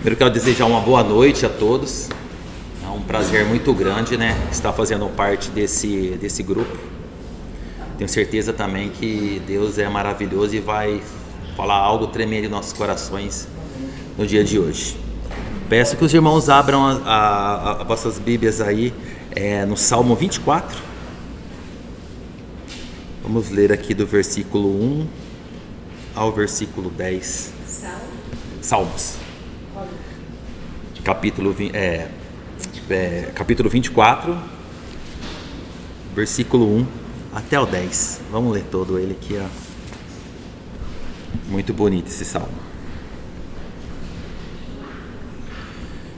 Primeiro quero desejar uma boa noite a todos. É um prazer muito grande, estar fazendo parte desse grupo. Tenho certeza também que Deus é maravilhoso e vai falar algo tremendo em nossos corações no dia de hoje. Peço que os irmãos abram as vossas Bíblias aí no Salmo 24. Vamos ler aqui do versículo 1 ao versículo 10. Salmos. Capítulo 24, versículo 1 até o 10. Vamos ler todo ele aqui, ó. Muito bonito esse salmo.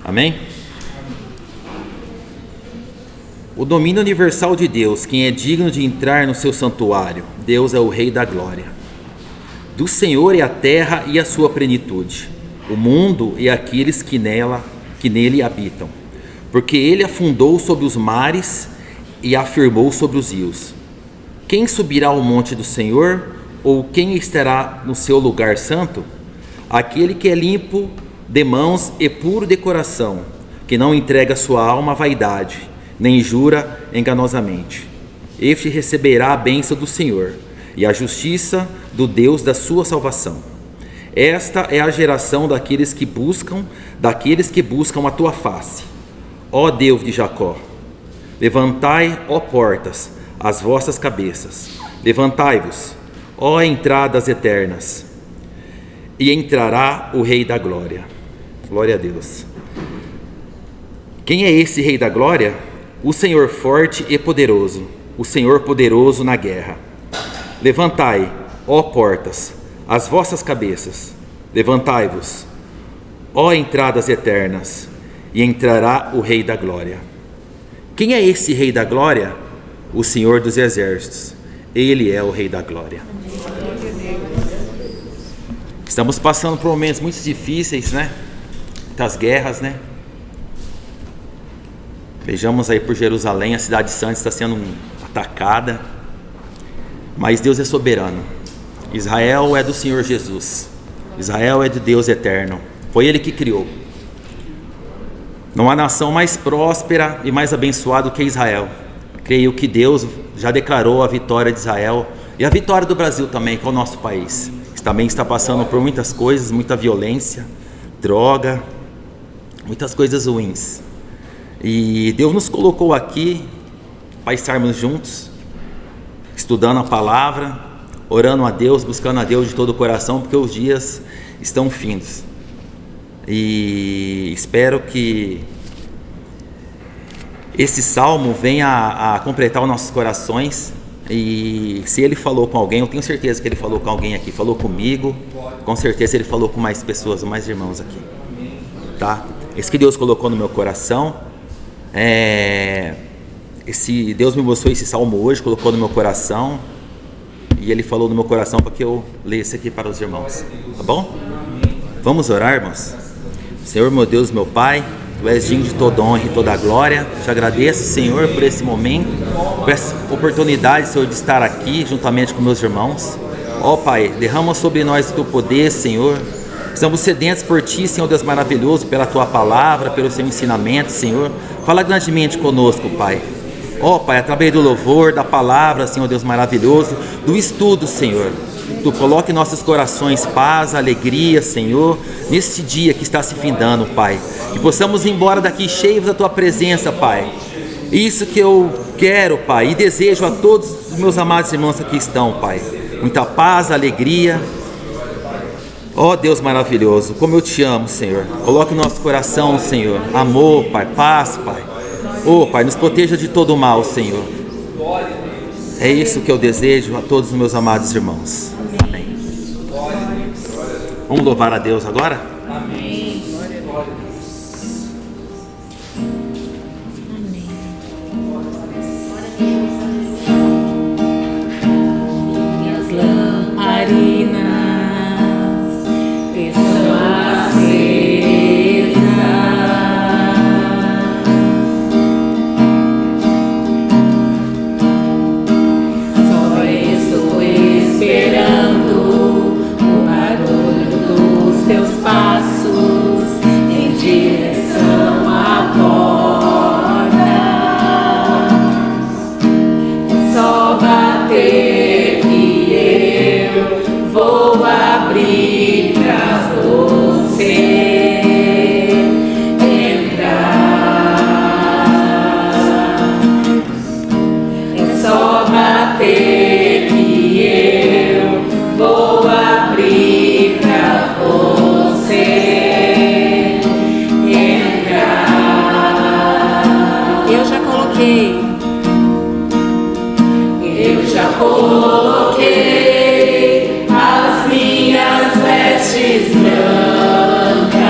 Amém? O domínio universal de Deus, quem é digno de entrar no seu santuário? Deus é o Rei da glória. Do Senhor é a terra e a sua plenitude, o mundo e aqueles que nele habitam, porque ele afundou sobre os mares e afirmou sobre os rios. Quem subirá ao monte do Senhor, ou quem estará no seu lugar santo? Aquele que é limpo de mãos e puro de coração, que não entrega sua alma à vaidade, nem jura enganosamente. Este receberá a bênção do Senhor e a justiça do Deus da sua salvação. Esta é a geração daqueles que buscam a tua face, ó Deus de Jacó. Levantai, ó portas, as vossas cabeças, levantai-vos, ó entradas eternas, e entrará o Rei da glória. Glória a Deus. Quem é esse Rei da glória? O Senhor forte e poderoso, o Senhor poderoso na guerra. Levantai, ó portas, as vossas cabeças, levantai-vos, ó entradas eternas, e entrará o Rei da glória. Quem é esse Rei da glória? O Senhor dos exércitos, ele é o Rei da glória. Estamos passando por momentos muito difíceis, muitas guerras, Vejamos aí por Jerusalém, a cidade santa está sendo atacada, mas Deus é soberano. Israel é do Senhor Jesus, Israel é de Deus eterno, foi Ele que criou. Não há nação mais próspera e mais abençoada do que Israel. Creio que Deus já declarou a vitória de Israel e a vitória do Brasil também, que é o nosso país, que também está passando por muitas coisas, muita violência, droga, muitas coisas ruins. E Deus nos colocou aqui para estarmos juntos, estudando a palavra, orando a Deus, buscando a Deus de todo o coração, porque os dias estão findos. E espero que esse salmo venha a completar os nossos corações. E se ele falou com alguém, eu tenho certeza que ele falou com alguém aqui, falou comigo, com certeza ele falou com mais pessoas, mais irmãos aqui, tá? Esse que Deus colocou no meu coração, Deus me mostrou esse salmo hoje, colocou no meu coração, e ele falou no meu coração para que eu lesse aqui para os irmãos, tá bom? Vamos orar, irmãos? Senhor, meu Deus, meu Pai, Tu és digno de toda honra e toda glória. Te agradeço, Senhor, por esse momento, por essa oportunidade, Senhor, de estar aqui juntamente com meus irmãos. Ó Pai, derrama sobre nós o Teu poder, Senhor. Estamos sedentos por Ti, Senhor Deus maravilhoso, pela Tua palavra, pelo Seu ensinamento, Senhor. Fala grandemente conosco, Pai. Ó Pai, através do louvor, da palavra, Senhor Deus maravilhoso, do estudo, Senhor, Tu coloque em nossos corações paz, alegria, Senhor, neste dia que está se findando, Pai. Que possamos ir embora daqui cheios da Tua presença, Pai. Isso que eu quero, Pai, e desejo a todos os meus amados irmãos que aqui estão, Pai. Muita paz, alegria. Ó Deus maravilhoso, como eu Te amo, Senhor. Coloque em nosso coração, Senhor, amor, Pai, paz, Pai. Ó Pai, nos proteja de todo o mal, Senhor. É isso que eu desejo a todos os meus amados irmãos. Amém. Vamos louvar a Deus agora? Amém. Minhas lamparinas estão acesas. Só estou esperando o barulho dos teus passos vou abrir pra você entrar. É só bater que eu vou abrir pra você entrar. Eu já coloquei as minhas vestes brancas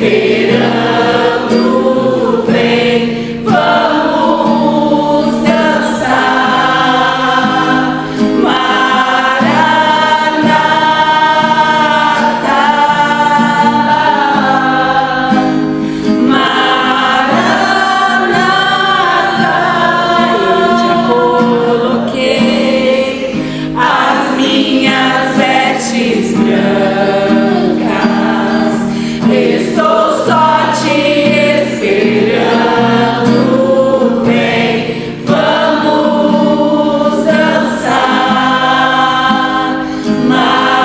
esperando, vem, vamos dançar. Maranata, Maranata, eu já coloquei as minhas vestes brancas, estou só te esperando, vem, vamos dançar. Maranata,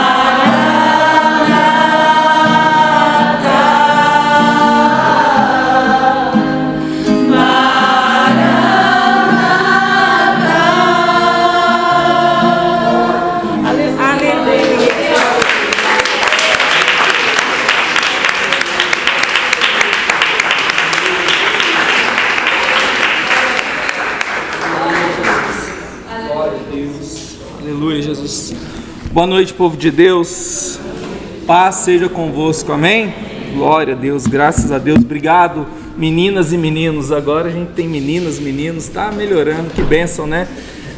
Maranata. Aleluia. Glória a Deus. Aleluia, Jesus. Boa noite, povo de Deus. Paz seja convosco, amém? Glória a Deus, graças a Deus. Obrigado, meninas e meninos. Agora a gente tem meninas, meninos. Tá melhorando, que bênção, né?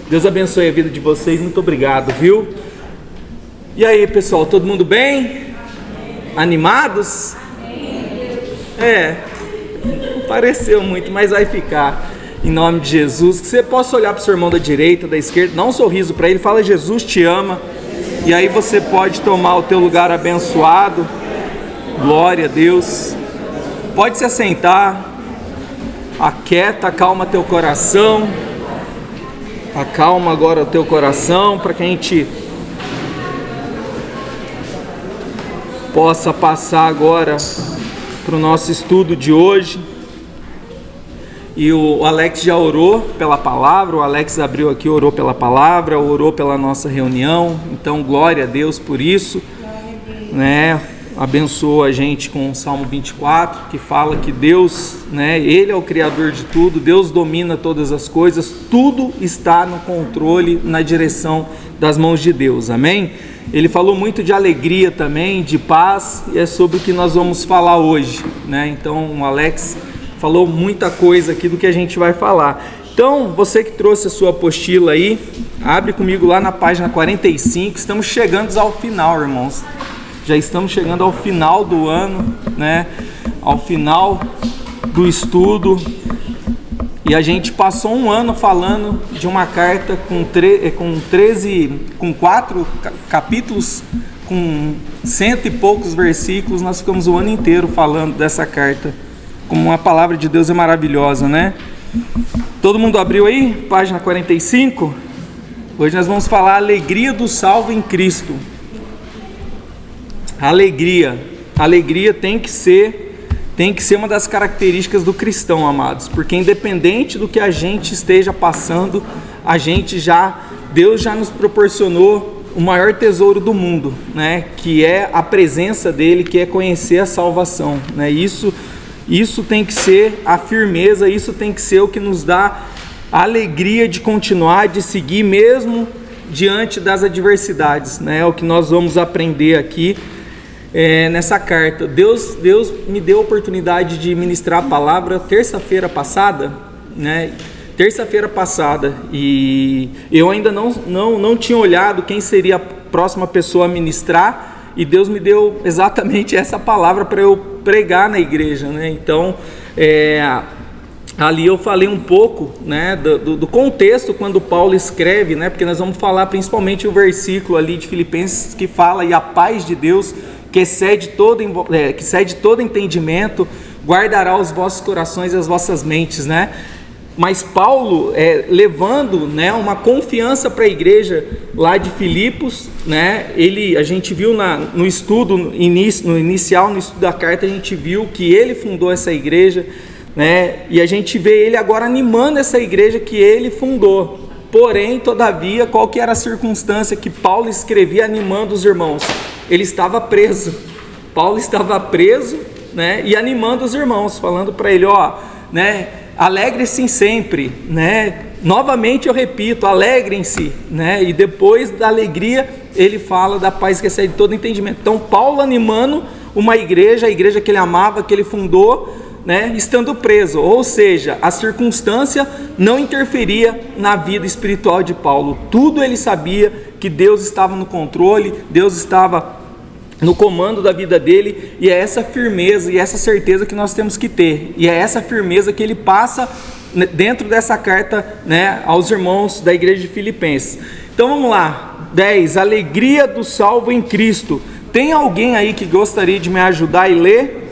Deus abençoe a vida de vocês. Muito obrigado, viu? E aí, pessoal, todo mundo bem? Animados? Não pareceu muito, mas vai ficar. Em nome de Jesus, que você possa olhar para o seu irmão da direita, da esquerda, dá um sorriso para ele, fala: Jesus te ama. E aí você pode tomar o teu lugar abençoado. Glória a Deus. Pode se assentar. Aquieta, acalma teu coração. Acalma agora o teu coração para que a gente possa passar agora para o nosso estudo de hoje. E o Alex já orou pela palavra, o Alex abriu aqui, orou pela palavra, orou pela nossa reunião. Então, glória a Deus por isso, né? Abençoou a gente com o Salmo 24, que fala que Deus, né? Ele é o Criador de tudo, Deus domina todas as coisas, tudo está no controle, na direção das mãos de Deus, amém? Ele falou muito de alegria também, de paz, e é sobre o que nós vamos falar hoje, né? Então, o Alex falou muita coisa aqui do que a gente vai falar. Então, você que trouxe a sua apostila aí, abre comigo lá na página 45. Estamos chegando ao final, irmãos. Já estamos chegando ao final do ano, né? Ao final do estudo. E a gente passou um ano falando de uma carta com 4 capítulos, com 100 e poucos versículos. Nós ficamos o ano inteiro falando dessa carta. Como a palavra de Deus é maravilhosa, né? Todo mundo abriu aí? Página 45? Hoje nós vamos falar a alegria do salvo em Cristo. Alegria. Alegria tem que ser uma das características do cristão, amados. Porque independente do que a gente esteja passando, Deus já nos proporcionou o maior tesouro do mundo, né? Que é a presença dele, que é conhecer a salvação, né? Isso tem que ser a firmeza, isso tem que ser o que nos dá a alegria de continuar, de seguir mesmo diante das adversidades, né? É o que nós vamos aprender aqui nessa carta. Deus me deu a oportunidade de ministrar a palavra terça-feira passada, né? Terça-feira passada, e eu ainda não tinha olhado quem seria a próxima pessoa a ministrar, e Deus me deu exatamente essa palavra para eu pregar na igreja, né? Então, ali eu falei um pouco, né, do contexto quando Paulo escreve, né? Porque nós vamos falar principalmente o versículo ali de Filipenses que fala: e a paz de Deus, que excede todo entendimento, guardará os vossos corações e as vossas mentes, né? Mas Paulo levando, né, uma confiança para a igreja lá de Filipos, né? A gente viu no estudo no inicial da carta, a gente viu que ele fundou essa igreja, né? E a gente vê ele agora animando essa igreja que ele fundou. Porém, todavia, qual que era a circunstância que Paulo escrevia animando os irmãos? Ele estava preso. Paulo estava preso, né? E animando os irmãos, falando para ele, né? Alegre-se sempre, né? Novamente eu repito, alegrem-se, né? E depois da alegria ele fala da paz que excede todo entendimento. Então Paulo animando uma igreja, a igreja que ele amava, que ele fundou, né, estando preso. Ou seja, a circunstância não interferia na vida espiritual de Paulo. Tudo ele sabia que Deus estava no controle, Deus estava no comando da vida dele, e é essa firmeza e essa certeza que nós temos que ter, e é essa firmeza que ele passa dentro dessa carta, né, aos irmãos da igreja de Filipenses. Então vamos lá, 10, alegria do salvo em Cristo. Tem alguém aí que gostaria de me ajudar e ler?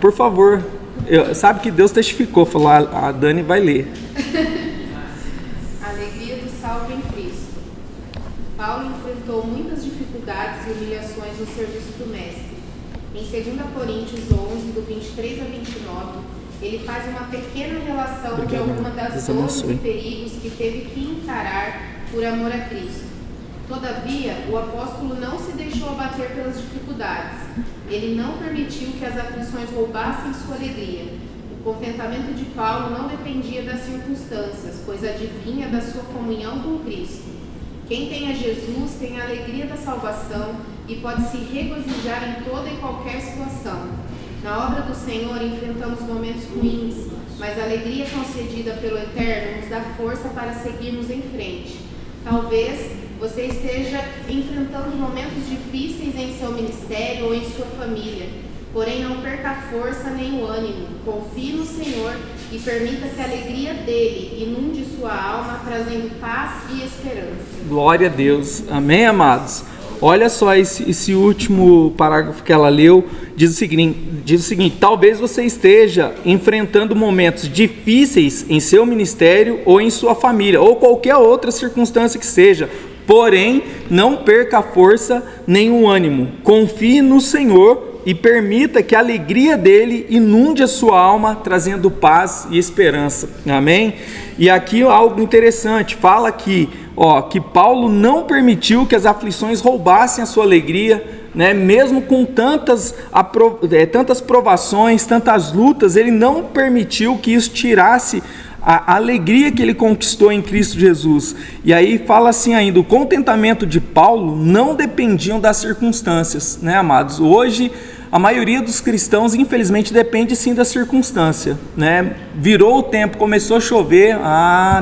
Por favor. Sabe que Deus testificou, falou, a Dani vai ler. Alegria do salvo em Cristo. Paulo enfrentou muitas dificuldades e humilhações no serviço do Mestre. Em 2 Coríntios 11, do 23 a 29, ele faz uma pequena relação de algumas das dores e perigos que teve que encarar por amor a Cristo. Todavia, o apóstolo não se deixou abater pelas dificuldades. Ele não permitiu que as aflições roubassem sua alegria. O contentamento de Paulo não dependia das circunstâncias, pois advinha da sua comunhão com Cristo. Quem tem a Jesus tem a alegria da salvação e pode se regozijar em toda e qualquer situação. Na obra do Senhor enfrentamos momentos ruins, mas a alegria concedida pelo Eterno nos dá força para seguirmos em frente. Talvez você esteja enfrentando momentos difíceis em seu ministério ou em sua família, porém não perca a força nem o ânimo. Confie no Senhor e permita que a alegria dele inunde sua alma, trazendo paz e esperança. Glória a Deus. Amém, amados? Olha só esse último parágrafo que ela leu, diz o seguinte: talvez você esteja enfrentando momentos difíceis em seu ministério ou em sua família, ou qualquer outra circunstância que seja, porém não perca a força nem o ânimo. Confie no Senhor e permita que a alegria dele inunde a sua alma, trazendo paz e esperança. Amém? E aqui algo interessante, fala que Paulo não permitiu que as aflições roubassem a sua alegria, né? Mesmo com tantas provações, tantas lutas, ele não permitiu que isso tirasse a alegria que ele conquistou em Cristo Jesus. E aí fala assim ainda: o contentamento de Paulo não dependiam das circunstâncias, né, amados? Hoje a maioria dos cristãos, infelizmente, depende sim da circunstância, né? Virou o tempo, começou a chover,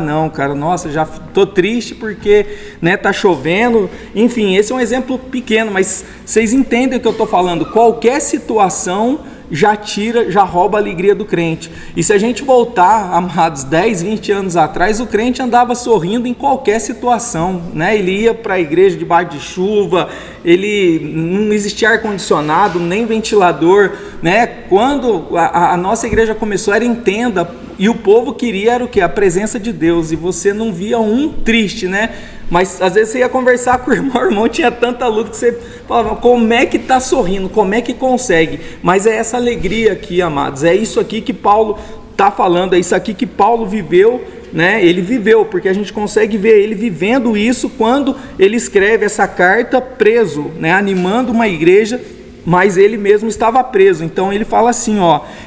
não, cara, nossa, já tô triste porque, né, tá chovendo. Enfim, esse é um exemplo pequeno, mas vocês entendem o que eu tô falando. Qualquer situação já rouba a alegria do crente. E se a gente voltar, amados, 10, 20 anos atrás, o crente andava sorrindo em qualquer situação, né? Ele ia para a igreja debaixo de chuva, ele não existia ar-condicionado, nem ventilador, né? Quando a nossa igreja começou, era em tenda, e o povo queria era o quê? A presença de Deus, e você não via um triste, né? Mas às vezes você ia conversar com o irmão tinha tanta luta que você falava, como é que está sorrindo, como é que consegue? Mas é essa alegria aqui, amados, é isso aqui que Paulo está falando, é isso aqui que Paulo viveu, né? Ele viveu, porque a gente consegue ver ele vivendo isso quando ele escreve essa carta preso, né? Animando uma igreja, mas ele mesmo estava preso. Então ele fala assim,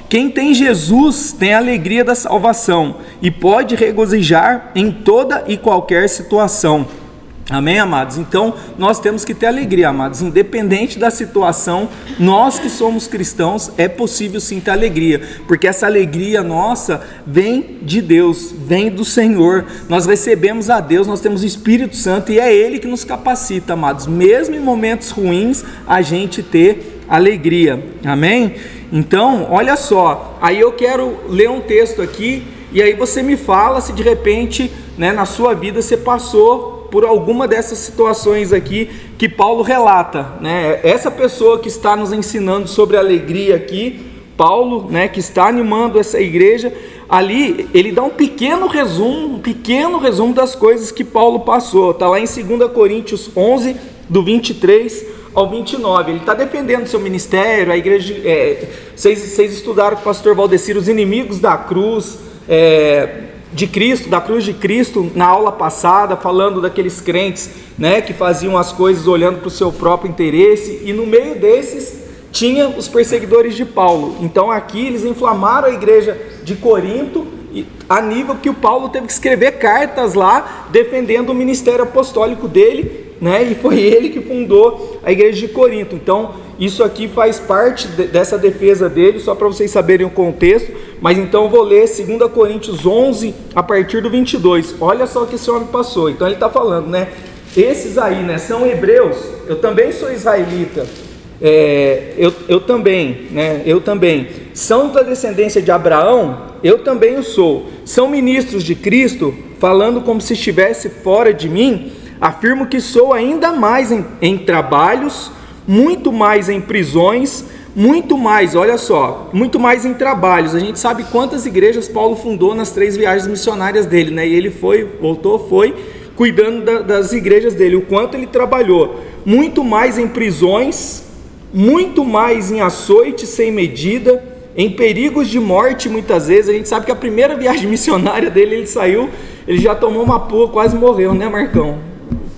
quem tem Jesus tem a alegria da salvação e pode regozijar em toda e qualquer situação. Amém, amados? Então nós temos que ter alegria, amados, independente da situação. Nós que somos cristãos, é possível sim ter alegria, porque essa alegria nossa vem de Deus, vem do Senhor. Nós recebemos a Deus, nós temos o Espírito Santo e é Ele que nos capacita, amados, mesmo em momentos ruins, a gente ter alegria. Amém? Então, olha só, aí eu quero ler um texto aqui, e aí você me fala se de repente, né, na sua vida você passou por alguma dessas situações aqui que Paulo relata, né? Essa pessoa que está nos ensinando sobre alegria aqui, Paulo, né, que está animando essa igreja, ali ele dá um pequeno resumo das coisas que Paulo passou. Está lá em 2 Coríntios 11, do 23 ao 29, ele está defendendo seu ministério, a igreja, vocês estudaram com o pastor Valdecir, os inimigos da cruz, de Cristo, da cruz de Cristo, na aula passada, falando daqueles crentes, né, que faziam as coisas olhando para o seu próprio interesse, e no meio desses tinha os perseguidores de Paulo. Então aqui eles inflamaram a igreja de Corinto, a nível que o Paulo teve que escrever cartas lá, defendendo o ministério apostólico dele, né? E foi ele que fundou a igreja de Corinto. Então, isso aqui faz parte dessa defesa dele, só para vocês saberem o contexto. Mas então eu vou ler 2 Coríntios 11, a partir do 22. Olha só o que esse homem passou. Então ele está falando, né? Esses aí, né, são hebreus. Eu também sou israelita. Eu também, né? Eu também. São da descendência de Abraão? Eu também o sou. São ministros de Cristo? Falando como se estivesse fora de mim? Afirmo que sou ainda mais em trabalhos, muito mais em prisões, muito mais, olha só, muito mais em trabalhos. A gente sabe quantas igrejas Paulo fundou nas 3 viagens missionárias dele, né? E ele voltou, cuidando das igrejas dele, o quanto ele trabalhou. Muito mais em prisões, muito mais em açoite sem medida, em perigos de morte muitas vezes. A gente sabe que a primeira viagem missionária dele, ele saiu, ele já tomou uma pua, quase morreu, né, Marcão?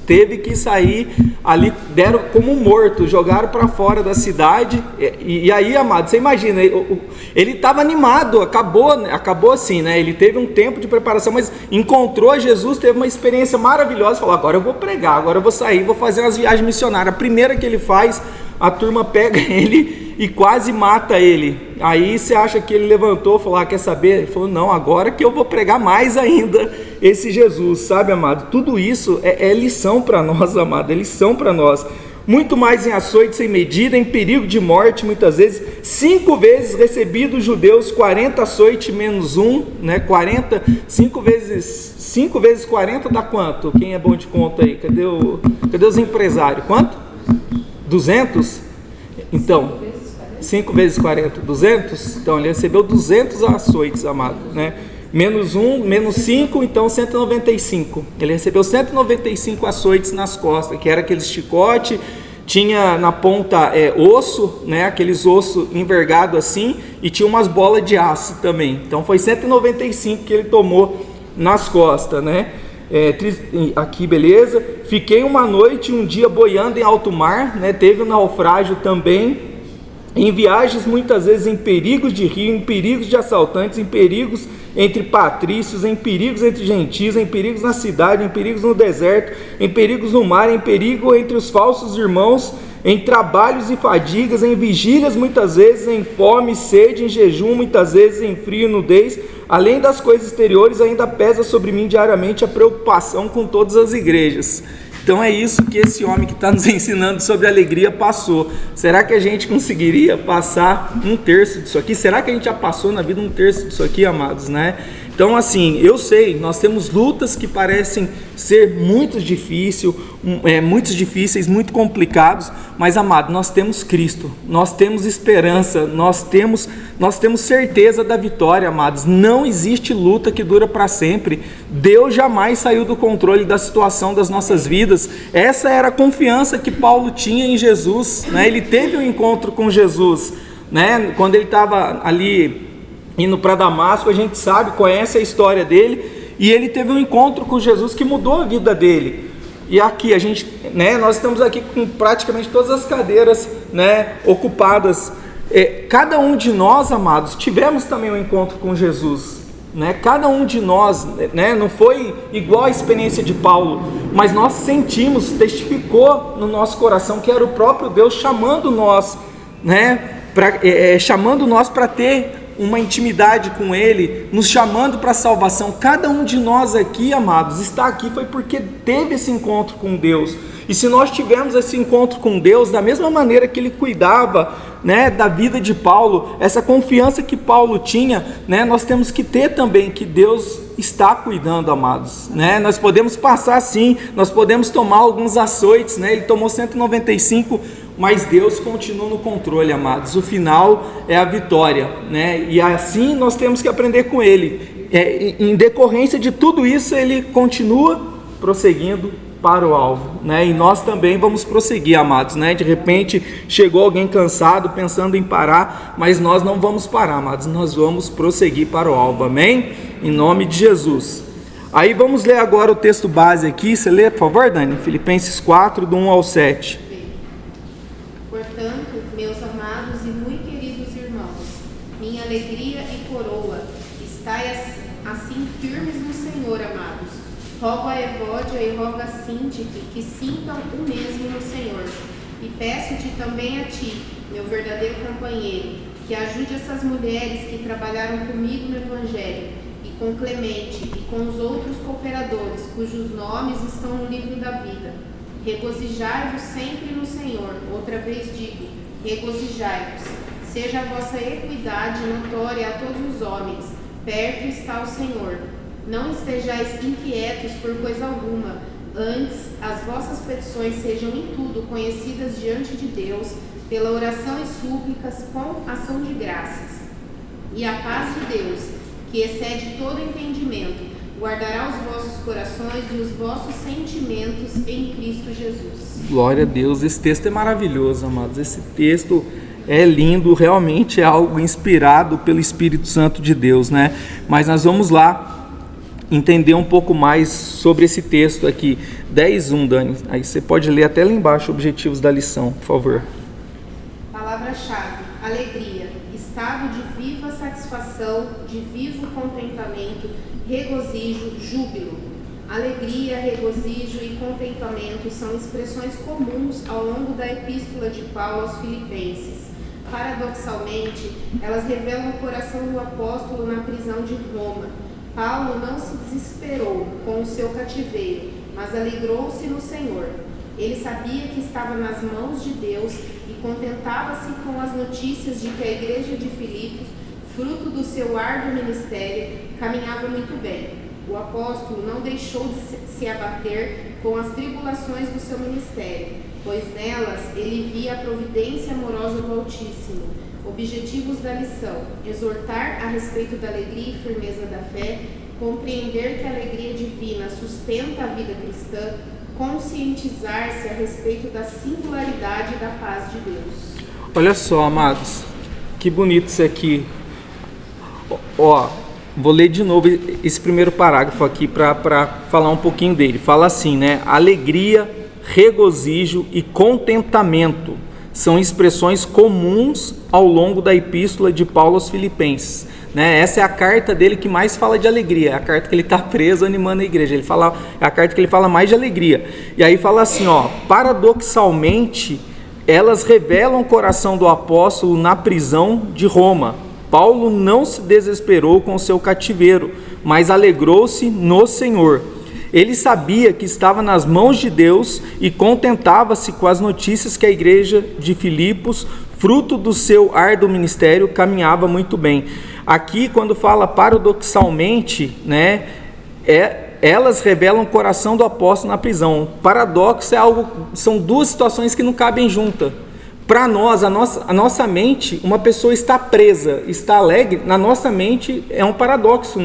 Teve que sair ali, deram como morto, jogaram para fora da cidade. E aí, amado, você imagina, ele estava animado, acabou assim, né? Ele teve um tempo de preparação, mas encontrou Jesus, teve uma experiência maravilhosa, falou: agora eu vou pregar, agora eu vou sair, vou fazer umas viagens missionárias. A primeira que ele faz, a turma pega ele e quase mata ele. Aí você acha que ele levantou, falou: quer saber? Ele falou: não, agora que eu vou pregar mais ainda esse Jesus, sabe, amado? Tudo isso é lição para nós, amado, é lição para nós. Muito mais em açoite sem medida, em perigo de morte muitas vezes. 5 vezes recebi dos judeus 40 açoite menos 1, né? 40, 5 vezes 40 dá quanto? Quem é bom de conta aí? Cadê os empresários? Quanto? 200? Então, 5 vezes 40, 200? Então ele recebeu 200 açoites, amado, né? Menos 1, menos 5, então 195. Ele recebeu 195 açoites nas costas, que era aquele chicote, tinha na ponta osso, né? Aqueles ossos envergados assim, e tinha umas bolas de aço também. Então foi 195 que ele tomou nas costas, né? Aqui, beleza. Fiquei uma noite e um dia boiando em alto mar, né? Teve um naufrágio também. Em viagens muitas vezes em perigos de rio, em perigos de assaltantes, em perigos entre patrícios, em perigos entre gentios, em perigos na cidade, em perigos no deserto, em perigos no mar, em perigo entre os falsos irmãos, em trabalhos e fadigas, em vigílias muitas vezes, em fome e sede, em jejum muitas vezes, em frio e nudez. Além das coisas exteriores, ainda pesa sobre mim diariamente a preocupação com todas as igrejas. Então é isso que esse homem que está nos ensinando sobre alegria passou. Será que a gente conseguiria passar 1/3 disso aqui? Será que a gente já passou na vida 1/3 disso aqui, amados, né? Então assim, eu sei, nós temos lutas que parecem ser muito difíceis, muito complicados, mas amado, nós temos Cristo, nós temos esperança, nós temos certeza da vitória, amados. Não existe luta que dura para sempre. Deus jamais saiu do controle da situação das nossas vidas. Essa era a confiança que Paulo tinha em Jesus, né? Ele teve um encontro com Jesus, né? Quando ele estava ali indo para Damasco, a gente sabe, conhece a história dele, e ele teve um encontro com Jesus que mudou a vida dele. E aqui a gente, né, nós estamos aqui com praticamente todas as cadeiras, né, ocupadas. Cada um de nós, amados, tivemos também um encontro com Jesus, né? Cada um de nós, né, não foi igual a experiência de Paulo, mas nós sentimos, testificou no nosso coração que era o próprio Deus chamando nós, né, chamando nós para ter uma intimidade com Ele, nos chamando para a salvação. Cada um de nós aqui, amados, está aqui foi porque teve esse encontro com Deus. E se nós tivermos esse encontro com Deus, da mesma maneira que Ele cuidava, né, da vida de Paulo, essa confiança que Paulo tinha, né, nós temos que ter também que Deus está cuidando, amados, né? Nós podemos passar sim, nós podemos tomar alguns açoites, né? Ele tomou 195, mas Deus continua no controle, amados. O final é a vitória, né? E assim nós temos que aprender com Ele. Em decorrência de tudo isso, Ele continua prosseguindo para o alvo, né? E nós também vamos prosseguir, amados, né? De repente chegou alguém cansado, pensando em parar, mas nós não vamos parar, amados. Nós vamos prosseguir para o alvo, amém? Em nome de Jesus. Aí vamos ler agora o texto base aqui. Você lê, por favor, Dani? Filipenses 4, do 1 ao 7. Portanto, meus amados e muito queridos irmãos, minha alegria e coroa, estai assim firmes no Senhor, amados. Rogo a Evódia e rogo a Síntique que sintam o mesmo no Senhor. E peço-te também a ti, meu verdadeiro companheiro, que ajude essas mulheres que trabalharam comigo no Evangelho, e com Clemente e com os outros cooperadores, cujos nomes estão no livro da vida. Regozijai-vos sempre no Senhor. Outra vez digo, regozijai-vos. Seja a vossa equidade notória a todos os homens. Perto está o Senhor. Não estejais inquietos por coisa alguma. Antes, as vossas petições sejam em tudo conhecidas diante de Deus, pela oração e súplicas com ação de graças. E a paz de Deus, que excede todo entendimento, guardará os vossos corações e os vossos sentimentos em Cristo Jesus. Glória a Deus, esse texto é maravilhoso, amados. Esse texto é lindo, realmente é algo inspirado pelo Espírito Santo de Deus, né? Mas nós vamos lá entender um pouco mais sobre esse texto aqui. 10:1, Dani. Aí você pode ler até lá embaixo, objetivos da lição, por favor. Palavra-chave: alegria, estado de viva satisfação, de vivo contentamento, regozijo, júbilo. Alegria, regozijo e contentamento são expressões comuns ao longo da epístola de Paulo aos Filipenses. Paradoxalmente, elas revelam o coração do apóstolo na prisão de Roma. Paulo não se desesperou com o seu cativeiro, mas alegrou-se no Senhor. Ele sabia que estava nas mãos de Deus e contentava-se com as notícias de que a igreja de Filipos, fruto do seu árduo ministério, caminhava muito bem. O apóstolo não deixou de se abater com as tribulações do seu ministério, pois nelas ele via a providência amorosa do Altíssimo. Objetivos da lição: exortar a respeito da alegria e firmeza da fé, compreender que a alegria divina sustenta a vida cristã, conscientizar-se a respeito da singularidade da paz de Deus. Olha só, amados, que bonito isso aqui. Ó, vou ler de novo esse primeiro parágrafo aqui para falar um pouquinho dele. Fala assim, né? Alegria, regozijo e contentamento são expressões comuns ao longo da epístola de Paulo aos Filipenses, né? Essa é a carta dele que mais fala de alegria, é a carta que ele está preso animando a igreja. Ele fala, é a carta que ele fala mais de alegria. E aí fala assim, ó, paradoxalmente, elas revelam o coração do apóstolo na prisão de Roma. Paulo não se desesperou com o seu cativeiro, mas alegrou-se no Senhor. Ele sabia que estava nas mãos de Deus e contentava-se com as notícias que a igreja de Filipos, fruto do seu árduo ministério, caminhava muito bem. Aqui, quando fala paradoxalmente, né, elas revelam o coração do apóstolo na prisão. Paradoxo é algo, são duas situações que não cabem juntas. Para nós, a nossa mente, uma pessoa está presa, está alegre, na nossa mente é um paradoxo.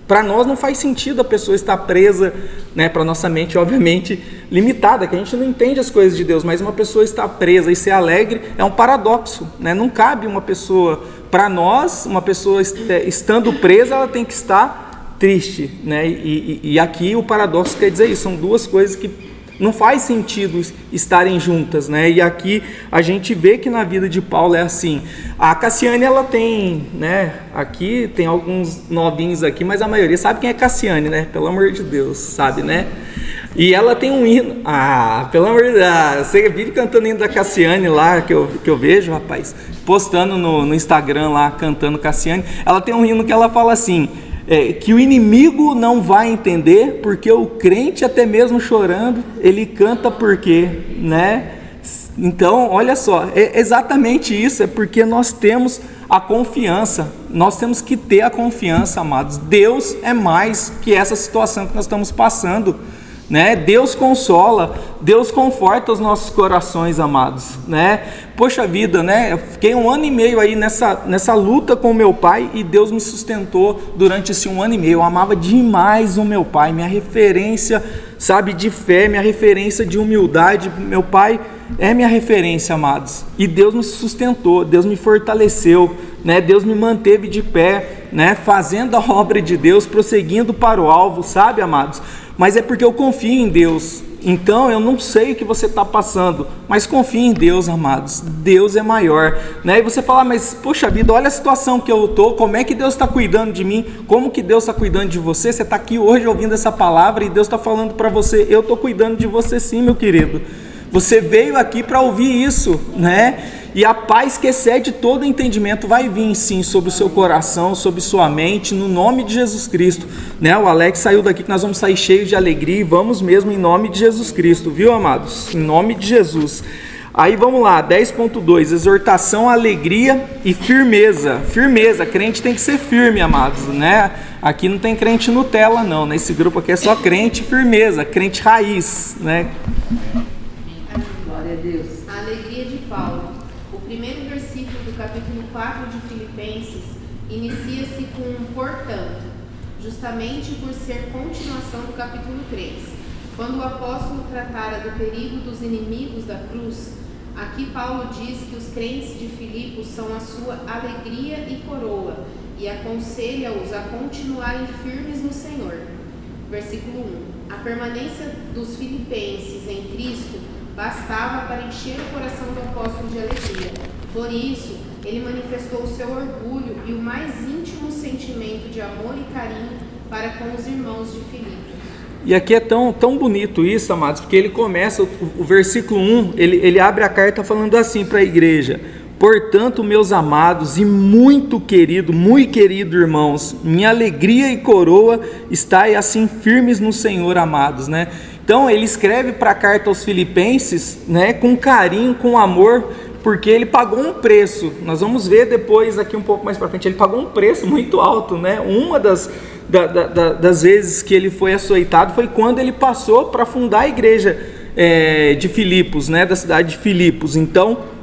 Para nós não faz sentido a pessoa estar presa, né? Para nossa mente, obviamente, limitada, que a gente não entende as coisas de Deus, mas uma pessoa estar presa e ser alegre é um paradoxo, né? Não cabe uma pessoa, para nós, uma pessoa estando presa, ela tem que estar triste, né? E aqui o paradoxo quer dizer isso, são duas coisas que não faz sentido estarem juntas, né? E aqui a gente vê que na vida de Paulo é assim. A Cassiane, ela tem, né? Aqui tem alguns novinhos aqui, mas a maioria sabe quem é Cassiane, né? Pelo amor de Deus, sabe, né? E ela tem um hino. Ah, pelo amor de Deus, você vive cantando o hino da Cassiane lá, que eu vejo, rapaz, postando no Instagram lá, cantando Cassiane. Ela tem um hino que ela fala assim, que o inimigo não vai entender, porque o crente, até mesmo chorando, ele canta porque, né? Então, olha só, é exatamente isso, é porque nós temos a confiança, nós temos que ter a confiança, amados. Deus é mais que essa situação que nós estamos passando, né? Deus consola, Deus conforta os nossos corações, amados, né? Poxa vida, né? Eu fiquei 1 ano e meio aí nessa luta com o meu pai e Deus me sustentou durante esse 1 ano e meio. Eu amava demais o meu pai, minha referência, sabe, de fé, minha referência de humildade. Meu pai é minha referência, amados. E Deus me sustentou, Deus me fortaleceu, né? Deus me manteve de pé, né? Fazendo a obra de Deus, prosseguindo para o alvo, sabe, amados? Mas é porque eu confio em Deus, então eu não sei o que você está passando, mas confie em Deus, amados. Deus é maior, né? E você fala, mas poxa vida, olha a situação que eu estou, como é que Deus está cuidando de mim, como que Deus está cuidando de você? Você está aqui hoje ouvindo essa palavra e Deus está falando para você, eu estou cuidando de você sim, meu querido. Você veio aqui para ouvir isso, né? E a paz que excede todo entendimento vai vir sim sobre o seu coração, sobre sua mente, no nome de Jesus Cristo, né? O Alex saiu daqui que nós vamos sair cheios de alegria e vamos mesmo em nome de Jesus Cristo, viu, amados? Em nome de Jesus. Aí vamos lá, 10.2, exortação, alegria e firmeza. Firmeza, crente tem que ser firme, amados, né? Aqui não tem crente Nutella não, nesse grupo aqui é só crente firmeza, crente raiz, né? Glória a Deus. A alegria de Paulo. O primeiro versículo do capítulo 4 de Filipenses inicia-se com um portanto, justamente por ser continuação do capítulo 3. Quando o apóstolo tratara do perigo dos inimigos da cruz, aqui Paulo diz que os crentes de Filipos são a sua alegria e coroa e aconselha-os a continuarem firmes no Senhor. Versículo 1. A permanência dos filipenses em Cristo bastava para encher o coração do apóstolo de alegria. Por isso, ele manifestou o seu orgulho e o mais íntimo sentimento de amor e carinho para com os irmãos de Filipos. E aqui é tão bonito isso, amados, porque ele começa, o versículo 1, ele abre a carta falando assim para a igreja: portanto, meus amados e muito querido irmãos, minha alegria e coroa estai assim firmes no Senhor, amados, né? Então ele escreve para a carta aos Filipenses, né, com carinho, com amor, porque ele pagou um preço. Nós vamos ver depois aqui um pouco mais para frente, ele pagou um preço muito alto, né? Uma das vezes que ele foi açoitado foi quando ele passou para fundar a igreja de Filipos, né, da cidade de Filipos. Então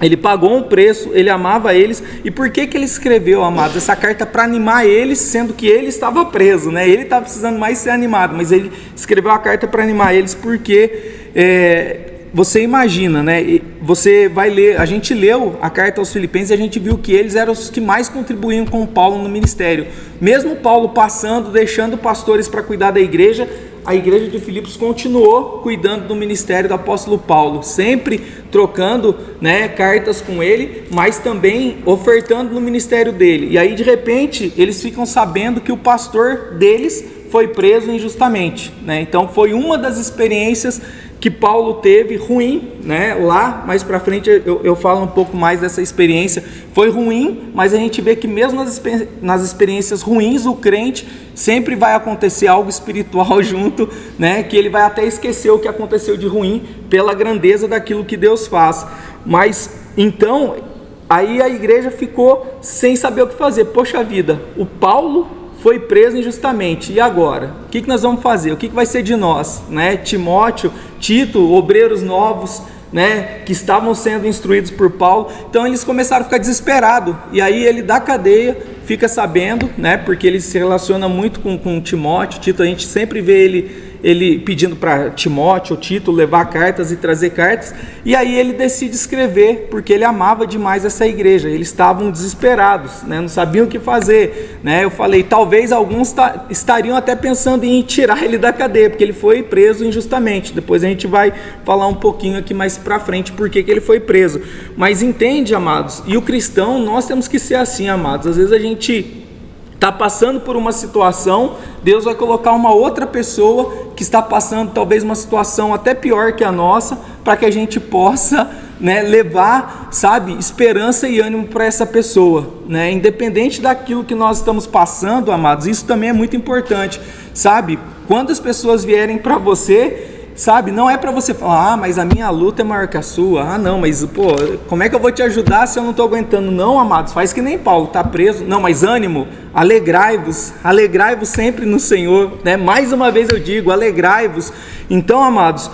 ele pagou um preço, ele amava eles. E por que ele escreveu, amados, essa carta? Para animar eles, sendo que ele estava preso, né? Ele estava precisando mais ser animado, mas ele escreveu a carta para animar eles, porque você imagina, né? Você vai ler, a gente leu a carta aos Filipenses e a gente viu que eles eram os que mais contribuíam com Paulo no ministério. Mesmo Paulo passando, deixando pastores para cuidar da igreja, a igreja de Filipos continuou cuidando do ministério do apóstolo Paulo, sempre trocando, né, cartas com ele, mas também ofertando no ministério dele. E aí de repente eles ficam sabendo que o pastor deles foi preso injustamente, né? Então foi uma das experiências que Paulo teve ruim, né? Lá mais para frente eu falo um pouco mais dessa experiência. Foi ruim, mas a gente vê que mesmo nas experiências ruins, o crente sempre vai acontecer algo espiritual junto, né? Que ele vai até esquecer o que aconteceu de ruim pela grandeza daquilo que Deus faz. Mas então aí a igreja ficou sem saber o que fazer. Poxa vida, o Paulo foi preso injustamente, e agora? O que nós vamos fazer? O que vai ser de nós? Né? Timóteo, Tito, obreiros novos, né, que estavam sendo instruídos por Paulo. Então eles começaram a ficar desesperados, e aí ele da cadeia fica sabendo, né, porque ele se relaciona muito com Timóteo, Tito, a gente sempre vê ele pedindo para Timóteo ou Tito levar cartas e trazer cartas, e aí ele decide escrever, porque ele amava demais essa igreja. Eles estavam desesperados, né? Não sabiam o que fazer, né? Eu falei, talvez alguns estariam até pensando em tirar ele da cadeia, porque ele foi preso injustamente. Depois a gente vai falar um pouquinho aqui mais para frente porque que ele foi preso. Mas entende, amados, e o cristão, nós temos que ser assim, amados. Às vezes a gente está passando por uma situação, Deus vai colocar uma outra pessoa que está passando talvez uma situação até pior que a nossa, para que a gente possa, né, levar, sabe, esperança e ânimo para essa pessoa, né? Independente daquilo que nós estamos passando, amados, isso também é muito importante, sabe? Quando as pessoas vierem para você, sabe, não é para você falar, mas a minha luta é maior que a sua. Não, mas como é que eu vou te ajudar se eu não estou aguentando? Não, amados, faz que nem Paulo, está preso. Não, mas ânimo, alegrai-vos sempre no Senhor, né? Mais uma vez eu digo, alegrai-vos. Então, amados,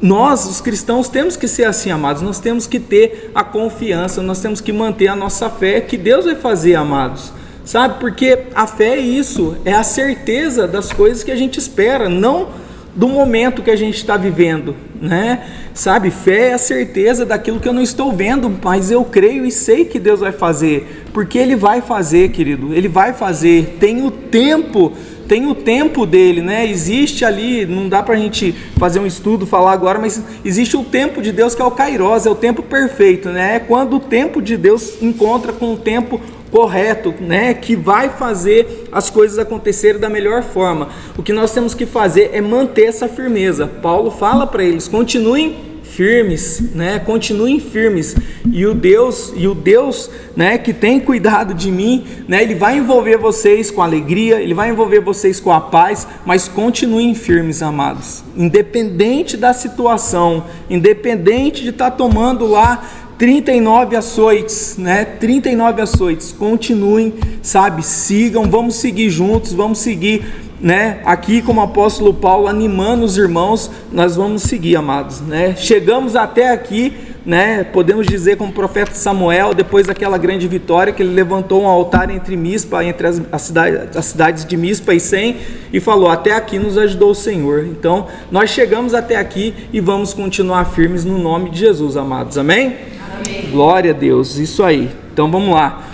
nós, os cristãos, temos que ser assim, amados. Nós temos que ter a confiança, nós temos que manter a nossa fé, que Deus vai fazer, amados. Sabe, porque a fé é isso, é a certeza das coisas que a gente espera, não do momento que a gente está vivendo, né? Sabe, fé é a certeza daquilo que eu não estou vendo, mas eu creio e sei que Deus vai fazer, porque Ele vai fazer, querido, Ele vai fazer. Tem o tempo, tem o tempo dele, né? Existe ali, não dá pra gente fazer um estudo, falar agora, mas existe o tempo de Deus que é o Kairos, é o tempo perfeito, né? É quando o tempo de Deus encontra com o tempo correto, né? Que vai fazer as coisas acontecerem da melhor forma. O que nós temos que fazer é manter essa firmeza. Paulo fala para eles, continuem firmes, né? Continuem firmes. E o Deus, né, que tem cuidado de mim, né, ele vai envolver vocês com alegria, ele vai envolver vocês com a paz, mas continuem firmes, amados. Independente da situação, independente de estar tomando lá 39 açoites, né? 39 açoites. Continuem, sabe? Sigam, vamos seguir juntos, vamos seguir, né? Aqui como o apóstolo Paulo animando os irmãos, nós vamos seguir, amados, né? Chegamos até aqui, né? Podemos dizer como o profeta Samuel, depois daquela grande vitória, que ele levantou um altar entre Mispa, entre as cidades de Mispa e Sem, e falou: até aqui nos ajudou o Senhor. Então nós chegamos até aqui e vamos continuar firmes no nome de Jesus, amados, amém? Amém. Glória a Deus, isso aí. Então vamos lá.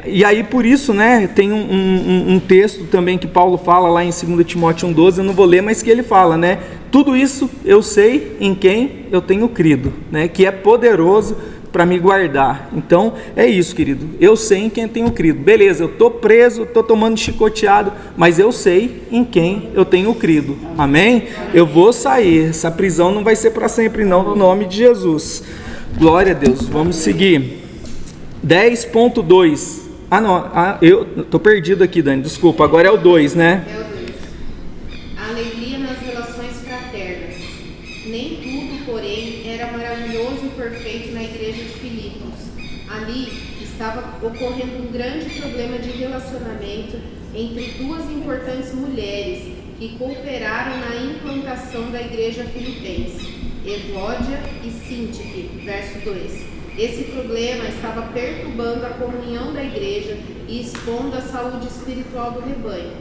E aí por isso, né, tem um texto também que Paulo fala lá em 2 Timóteo 1,12, eu não vou ler, mas que ele fala, né, tudo isso eu sei em quem eu tenho crido, né, que é poderoso para me guardar. Então é isso, querido, eu sei em quem eu tenho crido. Beleza, eu estou preso, estou tomando chicoteado, mas eu sei em quem eu tenho crido, amém? Eu vou sair, essa prisão não vai ser para sempre não, no nome de Jesus. Glória a Deus, vamos seguir. 10.2. Eu tô perdido aqui, Dani, desculpa, agora é o 2, né? É o 2. Alegria nas relações fraternas. Nem tudo, porém, era maravilhoso e perfeito na igreja de Filipos. Ali estava ocorrendo um grande problema de relacionamento entre duas importantes mulheres que cooperaram na implantação da igreja filipense, Evódia e Síntique, verso 2. Esse problema estava perturbando a comunhão da igreja e expondo a saúde espiritual do rebanho.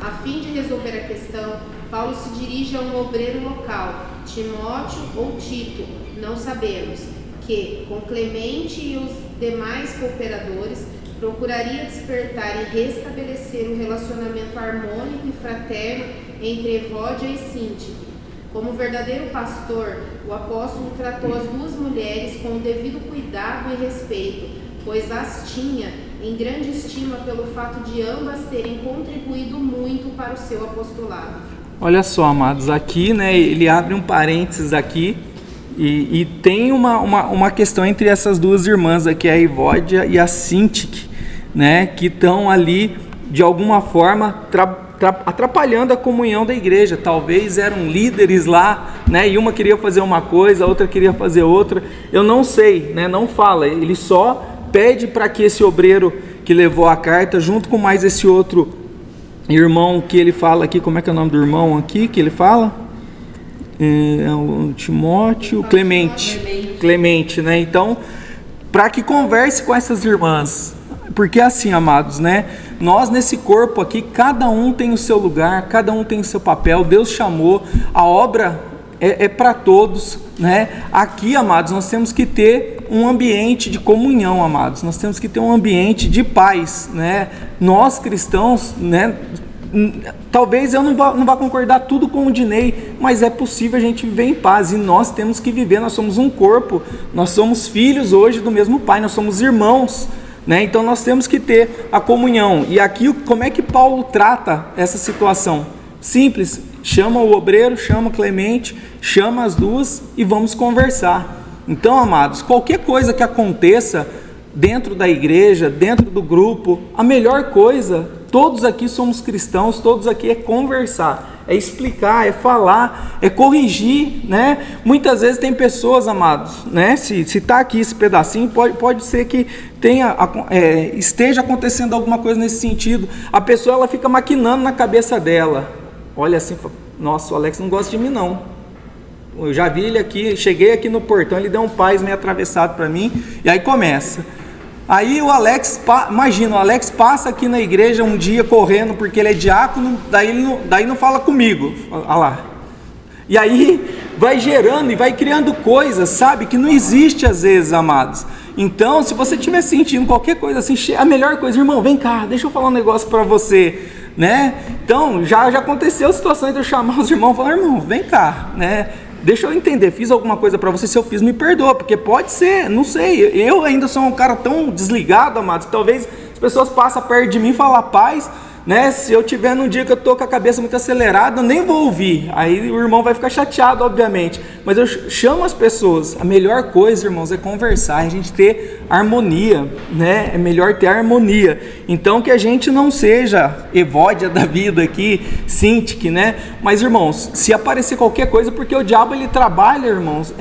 A fim de resolver a questão, Paulo se dirige a um obreiro local, Timóteo ou Tito, não sabemos, que, com Clemente e os demais cooperadores, procuraria despertar e restabelecer o relacionamento harmônico e fraterno entre Evódia e Síntique. Como verdadeiro pastor, o apóstolo tratou as duas mulheres com o devido cuidado e respeito, pois as tinha em grande estima pelo fato de ambas terem contribuído muito para o seu apostolado. Olha só, amados, aqui, né, ele abre um parênteses aqui e tem uma questão entre essas duas irmãs aqui, a Evódia e a Síntique, né, que estão ali de alguma forma atrapalhando a comunhão da igreja. Talvez eram líderes lá, né? E uma queria fazer uma coisa, a outra queria fazer outra. Eu não sei, né? Não fala. Ele só pede para que esse obreiro que levou a carta, junto com mais esse outro irmão que ele fala aqui, como é que é o nome do irmão aqui que ele fala? O Timóteo, Clemente, né? Então, para que converse com essas irmãs. Porque assim, amados, né? Nós nesse corpo aqui, cada um tem o seu lugar, cada um tem o seu papel. Deus chamou, a obra é para todos, né? Aqui, amados, nós temos que ter um ambiente de comunhão, amados. Nós temos que ter um ambiente de paz, né? Nós cristãos, né? Talvez eu não vá concordar tudo com o Dinei, mas é possível a gente viver em paz, e nós temos que viver. Nós somos um corpo, nós somos filhos hoje do mesmo Pai, nós somos irmãos, né? Então nós temos que ter a comunhão. E aqui, como é que Paulo trata essa situação? Simples, chama o obreiro, chama o Clemente, chama as duas e vamos conversar. Então, amados, qualquer coisa que aconteça dentro da igreja, dentro do grupo, a melhor coisa, todos aqui somos cristãos, todos aqui é conversar, é explicar, é falar, é corrigir, né? Muitas vezes tem pessoas, amados, né? Se está aqui esse pedacinho, pode ser que esteja acontecendo alguma coisa nesse sentido. A pessoa, ela fica maquinando na cabeça dela, olha assim, nossa, o Alex não gosta de mim não. Eu já vi ele aqui, cheguei aqui no portão, ele deu um paz meio atravessado para mim, e aí começa. Aí o Alex, imagina, o Alex passa aqui na igreja um dia correndo porque ele é diácono, daí não fala comigo, olha lá. E aí vai gerando e vai criando coisas, sabe, que não existe às vezes, amados. Então, se você estiver sentindo qualquer coisa assim, a melhor coisa, irmão, vem cá, deixa eu falar um negócio para você. né? Então, já aconteceu situações de eu chamar os irmãos e falar: irmão, vem cá, né? Deixa eu entender, fiz alguma coisa para você, se eu fiz, me perdoa, porque pode ser, não sei, eu ainda sou um cara tão desligado, amados, que talvez as pessoas passam perto de mim e falam: paz, né? Se eu tiver num dia que eu tô com a cabeça muito acelerada, eu nem vou ouvir. Aí o irmão vai ficar chateado, obviamente. Mas eu chamo as pessoas. A melhor coisa, irmãos, é conversar, a gente ter harmonia, né? É melhor ter harmonia. Então, que a gente não seja Evódia da vida aqui, Sintique, né? Mas, irmãos, se aparecer qualquer coisa, porque o diabo, ele trabalha, irmãos,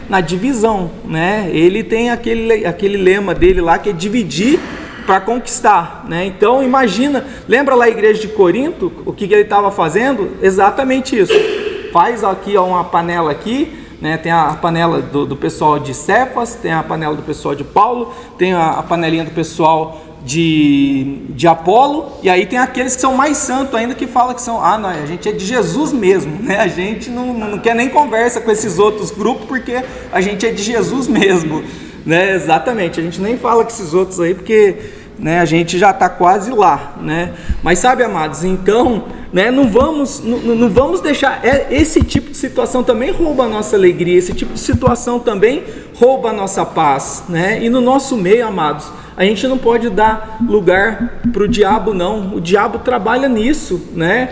na divisão, né? Ele tem aquele lema dele lá, que é dividir para conquistar, né? Então imagina, lembra lá a igreja de Corinto, o que ele estava fazendo? Exatamente isso. Faz aqui uma panela aqui, né? Tem a panela do pessoal de Cefas, tem a panela do pessoal de Paulo, tem a panelinha do pessoal de Apolo, e aí tem aqueles que são mais santos ainda, que falam que são, não, a gente é de Jesus mesmo, né? A gente não quer nem conversa com esses outros grupos, porque a gente é de Jesus mesmo, né? Exatamente, a gente nem fala com esses outros aí, porque, né, a gente já está quase lá, né? Mas sabe, amados, então, né, não vamos deixar, esse tipo de situação também rouba a nossa alegria, esse tipo de situação também rouba a nossa paz, né? E no nosso meio, amados, a gente não pode dar lugar para o diabo, não. O diabo trabalha nisso, né?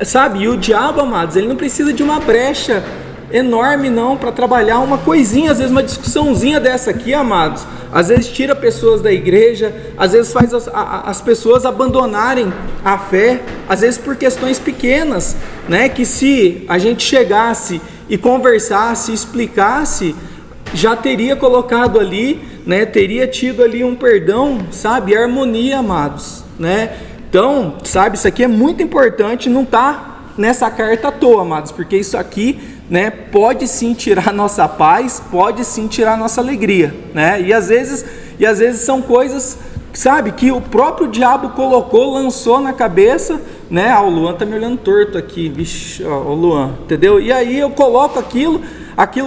Sabe, e o diabo, amados, ele não precisa de uma brecha enorme não para trabalhar uma coisinha, às vezes uma discussãozinha dessa aqui, amados, às vezes tira pessoas da igreja, às vezes faz as pessoas abandonarem a fé, às vezes por questões pequenas, né? Que se a gente chegasse e conversasse, explicasse, já teria colocado ali, né? Teria tido ali um perdão, sabe? Harmonia, amados, né? Então, sabe, isso aqui é muito importante, não tá nessa carta à toa, amados, porque isso aqui, né, pode sim tirar nossa paz, pode sim tirar nossa alegria, né? E às vezes são coisas, sabe, que o próprio diabo colocou, lançou na cabeça, né? O Luan tá me olhando torto aqui, vixe, o Luan, entendeu? E aí eu coloco aquilo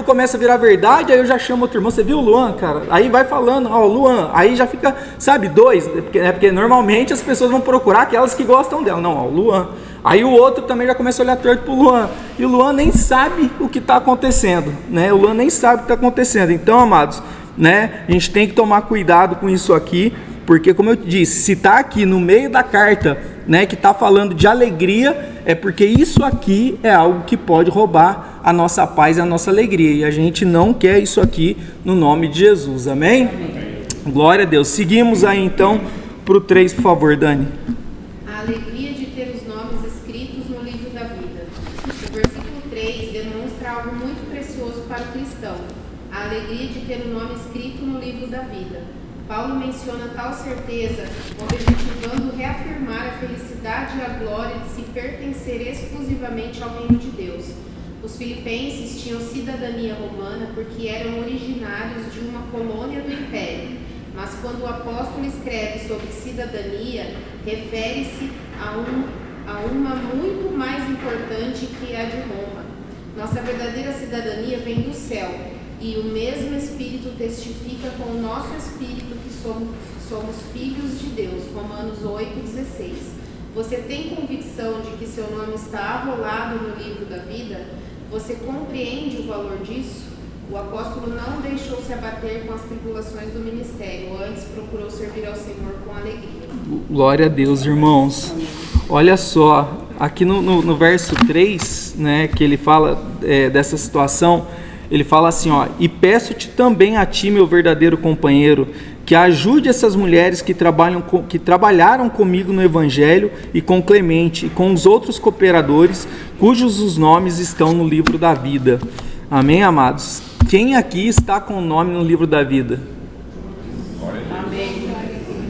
começa a virar verdade, aí eu já chamo outro irmão: você viu o Luan, cara? Aí vai falando: o Luan, aí já fica, sabe, dois, porque normalmente as pessoas vão procurar aquelas que gostam dela, não, o Luan. Aí o outro também já começa a olhar torto pro Luan, e o Luan nem sabe o que está acontecendo, né? O Luan nem sabe o que está acontecendo. Então, amados, né, a gente tem que tomar cuidado com isso aqui, porque, como eu disse, se está aqui no meio da carta, né, que está falando de alegria, é porque isso aqui é algo que pode roubar a nossa paz e a nossa alegria, e a gente não quer isso aqui no nome de Jesus, amém? Amém. Glória a Deus. Seguimos aí então para o 3, por favor, Dani. A alegria de ter os nomes escritos no livro da vida. O versículo 3 demonstra algo muito precioso para o cristão: a alegria de ter o nome escrito no livro da vida. Paulo menciona tal certeza, objetivando reafirmar a felicidade e a glória de se pertencer exclusivamente ao reino de Deus. Os filipenses tinham cidadania romana porque eram originários de uma colônia do Império, mas quando o apóstolo escreve sobre cidadania, refere-se a uma muito mais importante que a de Roma. Nossa verdadeira cidadania vem do céu, e o mesmo Espírito testifica com o nosso Espírito que somos filhos de Deus. Romanos 8,16. Você tem convicção de que seu nome está arrolado no livro da vida? Você compreende o valor disso? O apóstolo não deixou se abater com as tribulações do ministério, antes procurou servir ao Senhor com alegria. Glória a Deus, irmãos. Olha só, aqui no verso 3, né, que ele fala dessa situação, ele fala assim, e peço-te também a ti, meu verdadeiro companheiro, que ajude essas mulheres que trabalharam comigo no Evangelho e com Clemente e com os outros cooperadores, cujos os nomes estão no livro da vida. Amém, amados? Quem aqui está com o nome no livro da vida? Amém.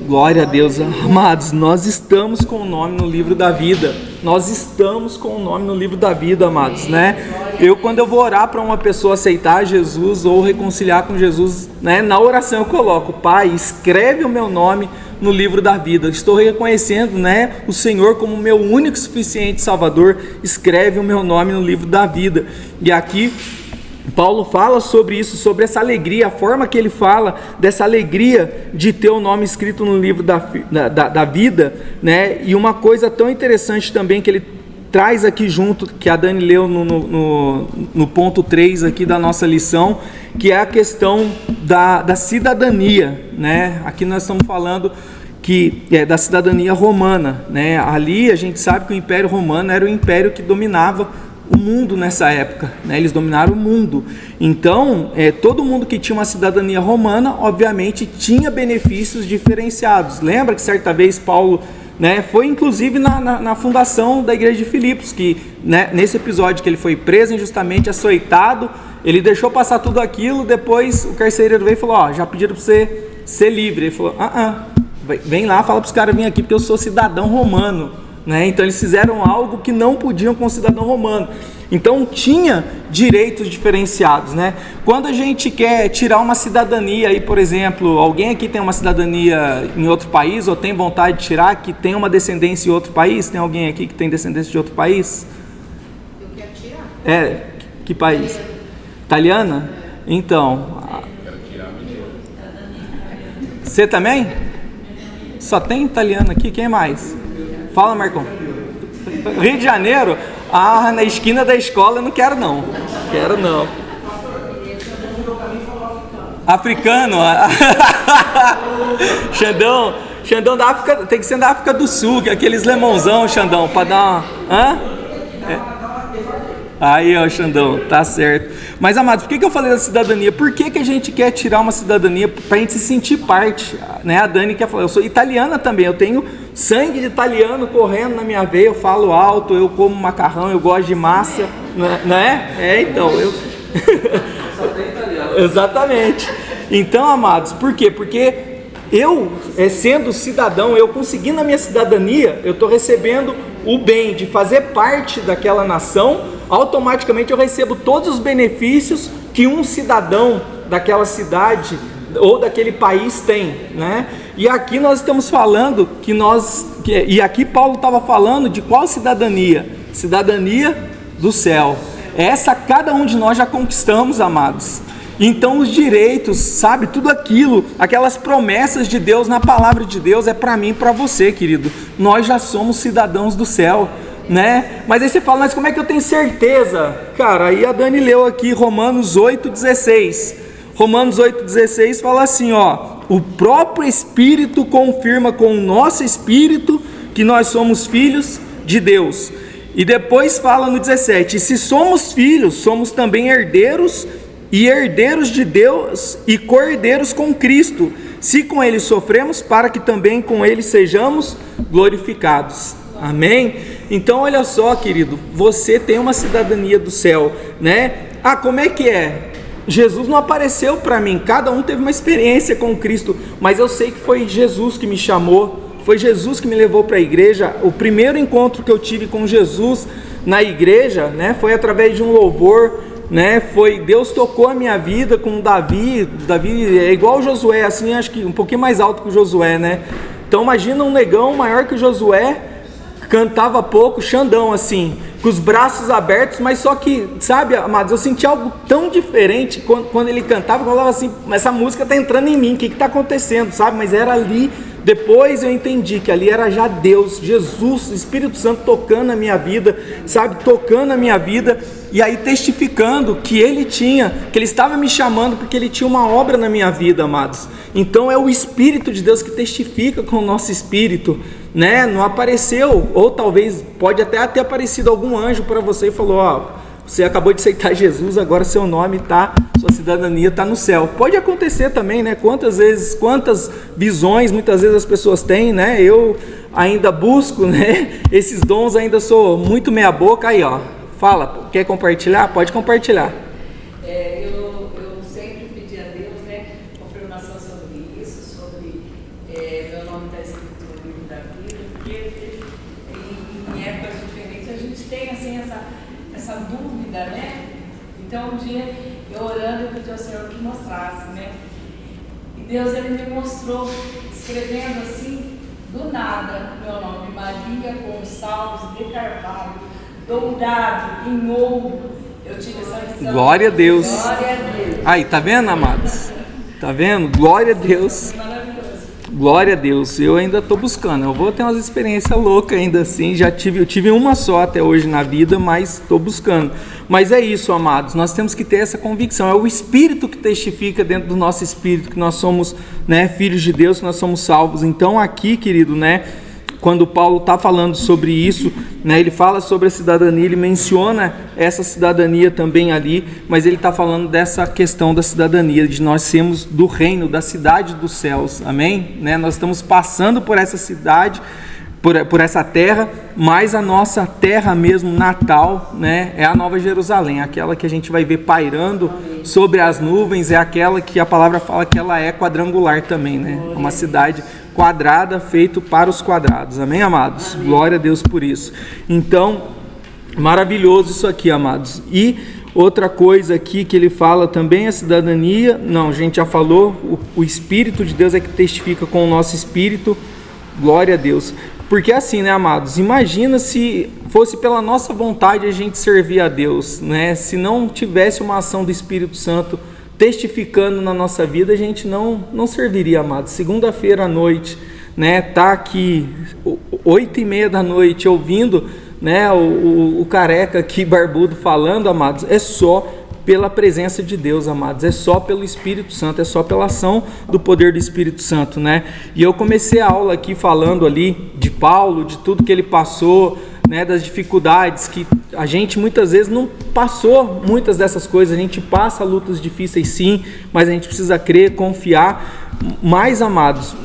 Glória a Deus, amados, nós estamos com o nome no livro da vida. Nós estamos com o nome no livro da vida, amados, né? Quando eu vou orar para uma pessoa aceitar Jesus ou reconciliar com Jesus, né, na oração eu coloco: Pai, escreve o meu nome no livro da vida. Estou reconhecendo, né, o Senhor como meu único e suficiente Salvador. Escreve o meu nome no livro da vida. E aqui Paulo fala sobre isso, sobre essa alegria, a forma que ele fala dessa alegria de ter o nome escrito no livro da vida, né? E uma coisa tão interessante também que ele traz aqui junto, que a Dani leu no ponto 3 aqui da nossa lição, que é a questão da cidadania, né? Aqui nós estamos falando que é da cidadania romana, né? Ali a gente sabe que o Império Romano era o império que dominava o mundo nessa época, né? Eles dominaram o mundo. Então, todo mundo que tinha uma cidadania romana, obviamente, tinha benefícios diferenciados. Lembra que certa vez Paulo, né, foi inclusive na fundação da igreja de Filipos, que, né, nesse episódio que ele foi preso injustamente, açoitado, ele deixou passar tudo aquilo, depois o carcereiro veio e falou, já pediram para você ser livre. Ele falou, vem lá, fala para os caras virem aqui, porque eu sou cidadão romano. Né? Então eles fizeram algo que não podiam com o cidadão romano. Então tinha direitos diferenciados, né? Quando a gente quer tirar uma cidadania, aí, por exemplo, alguém aqui tem uma cidadania em outro país, ou tem vontade de tirar, que tem uma descendência em outro país? Tem alguém aqui que tem descendência de outro país? Eu quero tirar. Que país? Italiana? Então. Você também? Só tem italiano aqui? Quem mais? Fala, Marcão. Rio de Janeiro? Na esquina da escola eu não quero não. Africano? Xandão da África, tem que ser da África do Sul, que é aqueles lemãozão, Xandão, para dar uma... Aí, ó, Xandão, tá certo. Mas, amados, por que eu falei da cidadania? Por que a gente quer tirar uma cidadania pra gente se sentir parte? Né? A Dani quer falar, eu sou italiana também, eu tenho sangue de italiano correndo na minha veia, eu falo alto, eu como macarrão, eu gosto de massa, né? Então, eu... Só tem italiano. Exatamente. Então, amados, por quê? Porque eu, sendo cidadão, eu conseguindo a minha cidadania, eu estou recebendo o bem de fazer parte daquela nação, automaticamente eu recebo todos os benefícios que um cidadão daquela cidade ou daquele país tem, né? E aqui nós estamos falando e aqui Paulo estava falando de qual cidadania? Cidadania do céu. Essa cada um de nós já conquistamos, amados. Então os direitos, sabe, tudo aquilo, aquelas promessas de Deus na palavra de Deus é para mim e para você, querido. Nós já somos cidadãos do céu, né? Mas aí você fala, mas como é que eu tenho certeza? Cara, aí a Dani leu aqui Romanos 8,16. Romanos 8,16 fala assim, o próprio Espírito confirma com o nosso Espírito que nós somos filhos de Deus. E depois fala no 17, se somos filhos, somos também herdeiros, e herdeiros de Deus e co-herdeiros com Cristo, se com Ele sofremos, para que também com Ele sejamos glorificados. Amém? Então olha só, querido, você tem uma cidadania do céu, né? Como é que é? Jesus não apareceu para mim, cada um teve uma experiência com Cristo, mas eu sei que foi Jesus que me chamou, foi Jesus que me levou para a igreja. O primeiro encontro que eu tive com Jesus na igreja, né, foi através de um louvor, né? Deus tocou a minha vida com Davi é igual o Josué, assim, acho que um pouquinho mais alto que o Josué, né? Então imagina um negão maior que o Josué, cantava pouco, Xandão, assim, com os braços abertos, mas só que, sabe, amados, eu senti algo tão diferente quando ele cantava, eu falava assim, essa música tá entrando em mim, o que tá acontecendo, sabe? Mas era ali, depois eu entendi que ali era já Deus, Jesus, Espírito Santo tocando a minha vida, sabe, tocando a minha vida, e aí testificando que Ele estava me chamando porque Ele tinha uma obra na minha vida, amados. Então é o Espírito de Deus que testifica com o nosso espírito, né? Não apareceu, ou talvez pode até ter aparecido algum anjo para você e falou, você acabou de aceitar Jesus, agora seu nome tá, sua cidadania está no céu. Pode acontecer também, né? Quantas visões muitas vezes as pessoas têm, né? Eu ainda busco, né, esses dons, ainda sou muito meia boca. Aí, fala, quer compartilhar? Pode compartilhar. Eu sempre pedi a Deus, né, confirmação sobre isso, sobre meu nome está escrito no livro da vida, porque em épocas diferentes a gente tem assim essa dúvida, né? Então um dia eu orando, eu pedi ao Senhor que mostrasse, né? E Deus, Ele me mostrou, escrevendo assim, do nada, meu nome, Maria Gonçalves de Carvalho, dourado, em ouro. Eu tive essa visão. Glória a Deus. Glória a Deus. Aí, tá vendo, amados? Tá vendo? Glória a Deus. Maravilhoso. Glória a Deus. Eu ainda tô buscando. Eu vou ter umas experiências loucas ainda assim. Eu tive uma só até hoje na vida, mas tô buscando. Mas é isso, amados. Nós temos que ter essa convicção. É o Espírito que testifica dentro do nosso espírito que nós somos, né, filhos de Deus, que nós somos salvos. Então aqui, querido, né, quando Paulo está falando sobre isso, né, ele fala sobre a cidadania, ele menciona essa cidadania também ali, mas ele está falando dessa questão da cidadania, de nós sermos do reino, da cidade dos céus, amém? Né, nós estamos passando por essa cidade, por essa terra, mas a nossa terra mesmo natal, né, é a Nova Jerusalém, aquela que a gente vai ver pairando sobre as nuvens, é aquela que a palavra fala que ela é quadrangular também, né? É uma cidade quadrada, feito para os quadrados, amém, amados? Amém. Glória a Deus por isso. Então, maravilhoso isso aqui, amados. E outra coisa aqui que ele fala também, a cidadania, não, a gente já falou, o Espírito de Deus é que testifica com o nosso espírito, glória a Deus. Porque assim, né, amados, imagina se fosse pela nossa vontade a gente servir a Deus, né? Se não tivesse uma ação do Espírito Santo testificando na nossa vida, a gente não serviria, amados. Segunda-feira à noite, né, tá aqui 8h30 da noite ouvindo, né, o careca aqui barbudo falando, amados, é só pela presença de Deus, amados, é só pelo Espírito Santo, é só pela ação do poder do Espírito Santo, né? E eu comecei a aula aqui falando ali de Paulo, de tudo que ele passou, né, das dificuldades que a gente muitas vezes não passou muitas dessas coisas, a gente passa lutas difíceis sim, mas a gente precisa crer, confiar. Mais, amados,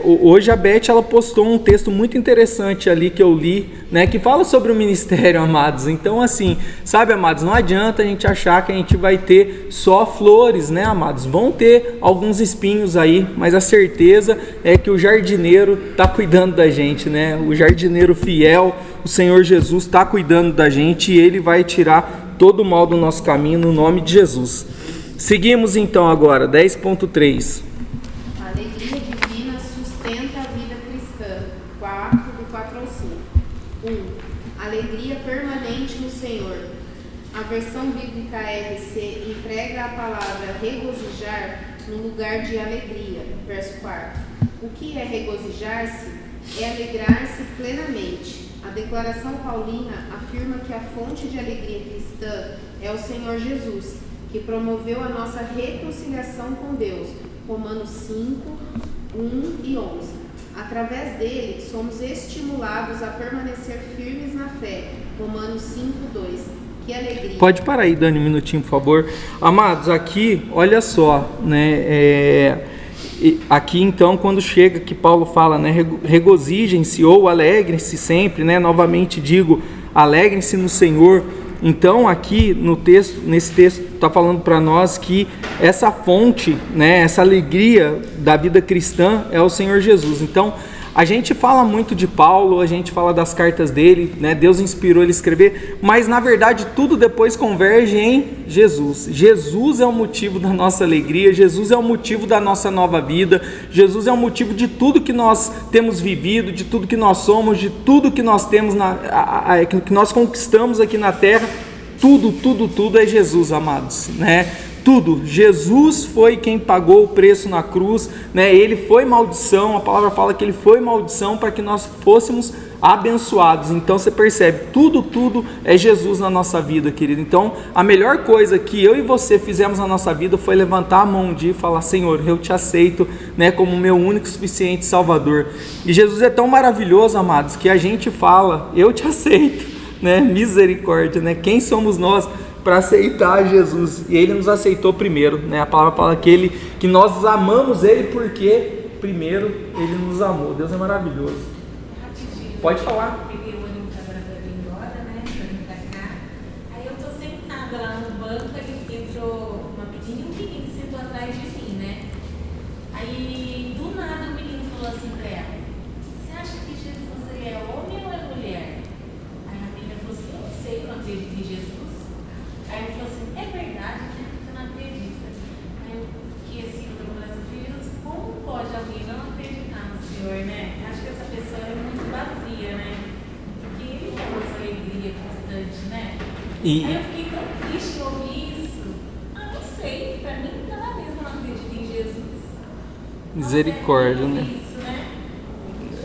hoje a Beth ela postou um texto muito interessante ali que eu li, né, que fala sobre o ministério, amados. Então assim, sabe, amados, não adianta a gente achar que a gente vai ter só flores, né, amados, vão ter alguns espinhos aí, mas a certeza é que o jardineiro está cuidando da gente, né, o jardineiro fiel, o Senhor Jesus está cuidando da gente e Ele vai tirar todo o mal do nosso caminho no nome de Jesus. Seguimos então agora, 10.3. A alegria divina sustenta a vida cristã. 4 ao 5. 1. Alegria permanente no Senhor. A versão bíblica RC emprega a palavra regozijar no lugar de alegria. Verso 4. O que é regozijar-se? É alegrar-se plenamente. A declaração paulina afirma que a fonte de alegria cristã é o Senhor Jesus, que promoveu a nossa reconciliação com Deus. Romanos 5, 1 e 11. Através dele, somos estimulados a permanecer firmes na fé. Romanos 5, 2. Que alegria. Pode parar aí, Dani, um minutinho, por favor. Amados, aqui, olha só, né, aqui então, quando chega que Paulo fala, né, regozijem-se ou alegrem-se sempre, né, novamente digo, alegrem-se no Senhor. Então aqui no texto, nesse texto está falando para nós que essa fonte, né, essa alegria da vida cristã é o Senhor Jesus. Então a gente fala muito de Paulo, a gente fala das cartas dele, né, Deus inspirou ele a escrever, mas na verdade tudo depois converge em Jesus. Jesus é o motivo da nossa alegria, Jesus é o motivo da nossa nova vida, Jesus é o motivo de tudo que nós temos vivido, de tudo que nós somos, de tudo que nós temos, que nós conquistamos aqui na terra. Tudo é Jesus, amados, né? Tudo. Jesus foi quem pagou o preço na cruz, né? Ele foi maldição, a palavra fala que ele foi maldição para que nós fôssemos abençoados. Então você percebe, tudo é Jesus na nossa vida, querido. Então a melhor coisa que eu e você fizemos na nossa vida foi levantar a mão um dia e falar: Senhor, eu te aceito, né, como meu único e suficiente Salvador. E Jesus é tão maravilhoso, amados, que a gente fala: eu te aceito, né? Misericórdia, né? Quem somos nós para aceitar Jesus? E ele nos aceitou primeiro, né? A palavra fala que nós amamos ele porque primeiro ele nos amou. Deus é maravilhoso. Pode falar. Peguei o ônibus agora para vir embora, né? Para vir para cá. Aí eu tô sentada lá no banco, aí entrou uma menina e um menino que sentou atrás de mim, né? Aí do nada o menino falou assim para ela: você acha que Jesus ele é homem ou é mulher? Aí a menina falou assim: eu não sei, eu não acredito em Jesus. Aí ele falou assim: é verdade, né? Você não acredita. Aí eu fiquei assim, no meu coração, Jesus, como pode alguém não acreditar no Senhor, né? Acho que essa pessoa é muito vazia, né? Porque ele é a nossa alegria constante, né? Aí eu fiquei tão triste, Misericórdia, né?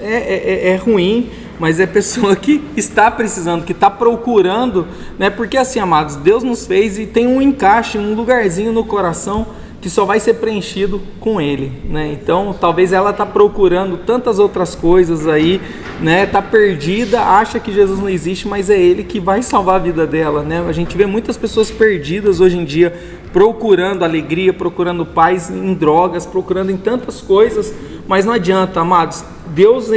É ruim, mas é pessoa que está precisando, que está procurando, né? Porque assim, amados, Deus nos fez e tem um encaixe, um lugarzinho no coração que só vai ser preenchido com Ele, né? Então, talvez ela está procurando tantas outras coisas aí, né? Está perdida, acha que Jesus não existe, mas é Ele que vai salvar a vida dela, né? A gente vê muitas pessoas perdidas hoje em dia, procurando alegria, procurando paz em drogas, procurando em tantas coisas, mas não adianta, amados. Deus,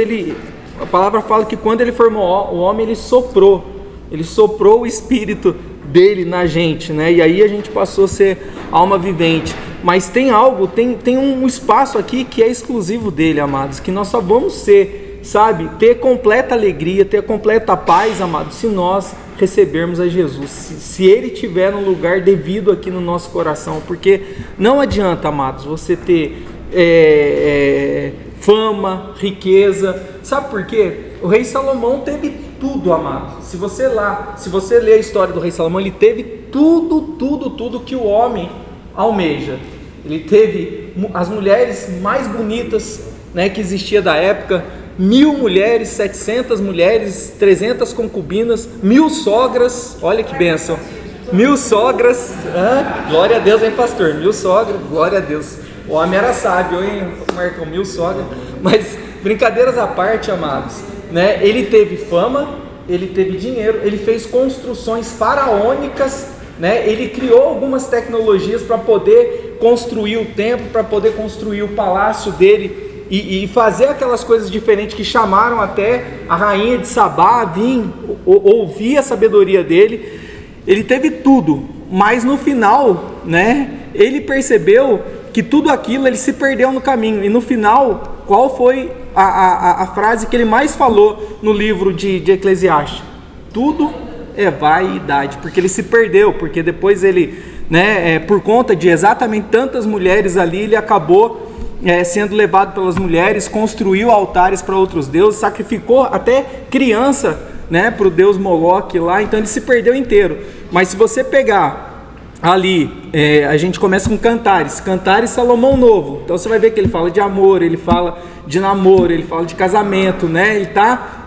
a palavra fala que quando Ele formou o homem, Ele soprou o Espírito dele na gente, né? E aí a gente passou a ser alma vivente. Mas tem algo, tem um espaço aqui que é exclusivo dele, amados, que nós só vamos ser, sabe, ter completa alegria, ter completa paz, amados, se nós recebermos a Jesus, se Ele estiver no lugar devido aqui no nosso coração, porque não adianta, amados, você ter fama, riqueza, sabe por quê? O rei Salomão teve tudo, amados. Se você ler a história do rei Salomão, ele teve tudo que o homem almeja. Ele teve as mulheres mais bonitas, né, que existia da época, 1000 mulheres, 700 mulheres, 300 concubinas, 1000 sogras, olha que bênção, 1000 sogras, glória a Deus, hein, pastor, 1000 sogras, glória a Deus, o homem era sábio, hein, Marcão, 1000 sogras, mas brincadeiras à parte, amados, né, ele teve fama, ele teve dinheiro, ele fez construções faraônicas, né? Ele criou algumas tecnologias para poder construir o templo, para poder construir o palácio dele e fazer aquelas coisas diferentes que chamaram até a rainha de Sabá a vir ouvir a sabedoria dele. Ele teve tudo, mas no final, né, ele percebeu que tudo aquilo ele se perdeu no caminho. E no final, qual foi a frase que ele mais falou no livro de Eclesiastes? Tudo é vaidade, porque ele se perdeu, porque depois ele, né, por conta de exatamente tantas mulheres ali, ele acabou sendo levado pelas mulheres, construiu altares para outros deuses, sacrificou até criança, né, para o deus Moloque lá, então ele se perdeu inteiro. Mas se você pegar ali, a gente começa com Cantares Salomão Novo, então você vai ver que ele fala de amor, ele fala de namoro, ele fala de casamento, né, ele está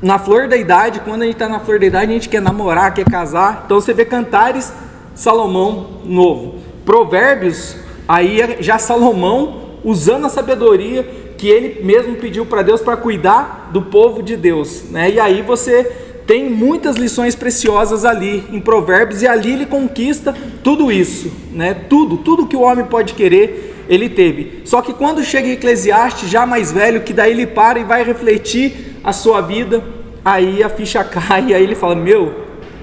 na flor da idade. Quando a gente está na flor da idade, a gente quer namorar, quer casar. Então você vê Cantares, Salomão Novo. Provérbios, aí já Salomão usando a sabedoria que ele mesmo pediu para Deus para cuidar do povo de Deus, né? E aí você tem muitas lições preciosas ali em Provérbios, e ali ele conquista tudo isso, né? Tudo que o homem pode querer, ele teve. Só que quando chega em Eclesiastes, já mais velho, que daí ele para e vai refletir a sua vida, aí a ficha cai, e aí ele fala,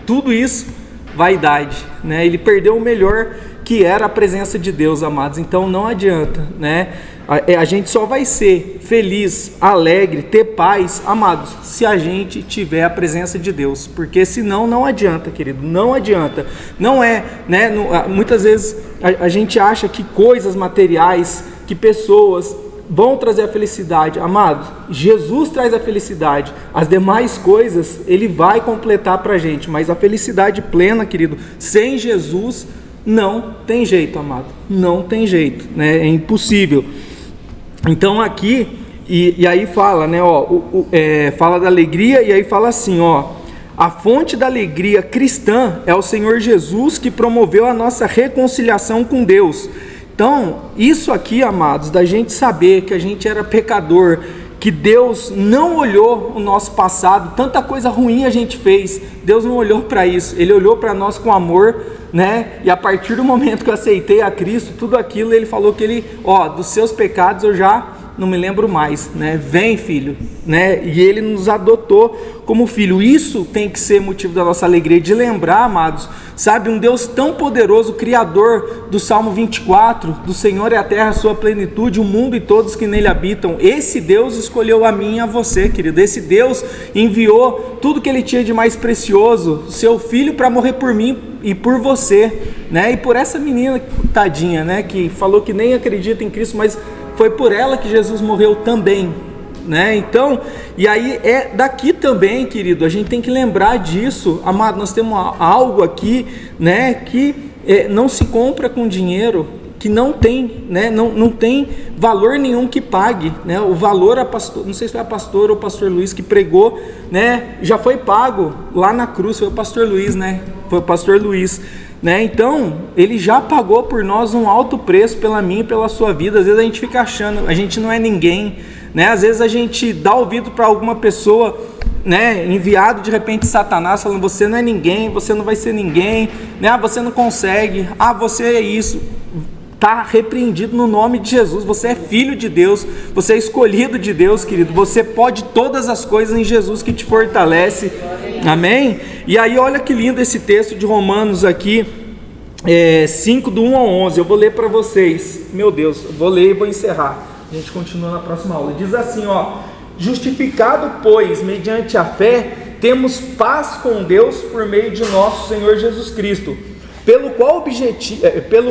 tudo isso, vaidade, né? Ele perdeu o melhor, que era a presença de Deus, amados. Então não adianta, né? A gente só vai ser feliz, alegre, ter paz, amados, se a gente tiver a presença de Deus, porque senão não adianta, querido, não adianta. Não é, né? Muitas vezes a gente acha que coisas materiais, que pessoas vão trazer a felicidade. Amado, Jesus traz a felicidade, as demais coisas Ele vai completar para a gente, mas a felicidade plena, querido, sem Jesus não tem jeito, amado, não tem jeito, né? É impossível. Então aqui, e aí fala, né, fala da alegria, e aí fala assim, a fonte da alegria cristã é o Senhor Jesus, que promoveu a nossa reconciliação com Deus. Então, isso aqui, amados, da gente saber que a gente era pecador, que Deus não olhou o nosso passado, tanta coisa ruim a gente fez, Deus não olhou para isso, Ele olhou para nós com amor, né? E a partir do momento que eu aceitei a Cristo, tudo aquilo, Ele falou que Ele, dos seus pecados eu já não me lembro mais, né? Vem, filho, né? E Ele nos adotou como filho. Isso tem que ser motivo da nossa alegria, de lembrar, amados, sabe, um Deus tão poderoso, Criador do Salmo 24, do Senhor é a terra, a sua plenitude, o mundo e todos que nele habitam. Esse Deus escolheu a mim e a você, querido. Esse Deus enviou tudo que Ele tinha de mais precioso, seu Filho, para morrer por mim e por você, né? E por essa menina tadinha, né, que falou que nem acredita em Cristo, mas foi por ela que Jesus morreu também, né? Então, e aí é daqui também, querido, a gente tem que lembrar disso, amado. Nós temos algo aqui, né, que não se compra com dinheiro, que não tem, né, não tem valor nenhum que pague, né? O valor, a pastor, não sei se foi a pastora ou o pastor Luiz que pregou, né, já foi pago lá na cruz, foi o pastor Luiz, né? Foi o pastor Luiz, né? Então, ele já pagou por nós um alto preço pela minha e pela sua vida. Às vezes a gente fica achando, a gente não é ninguém, né? Às vezes a gente dá ouvido para alguma pessoa, né, enviado de repente Satanás, falando: você não é ninguém, você não vai ser ninguém, né? Você não consegue, você é isso. Está repreendido no nome de Jesus. Você é filho de Deus, você é escolhido de Deus, querido. Você pode todas as coisas em Jesus que te fortalece. Amém? E aí olha que lindo esse texto de Romanos aqui, 5 do 1 ao 11. Eu vou ler para vocês. Meu Deus, vou ler e vou encerrar. A gente continua na próxima aula. Diz assim, ó: justificado, pois, mediante a fé, temos paz com Deus por meio de nosso Senhor Jesus Cristo, pelo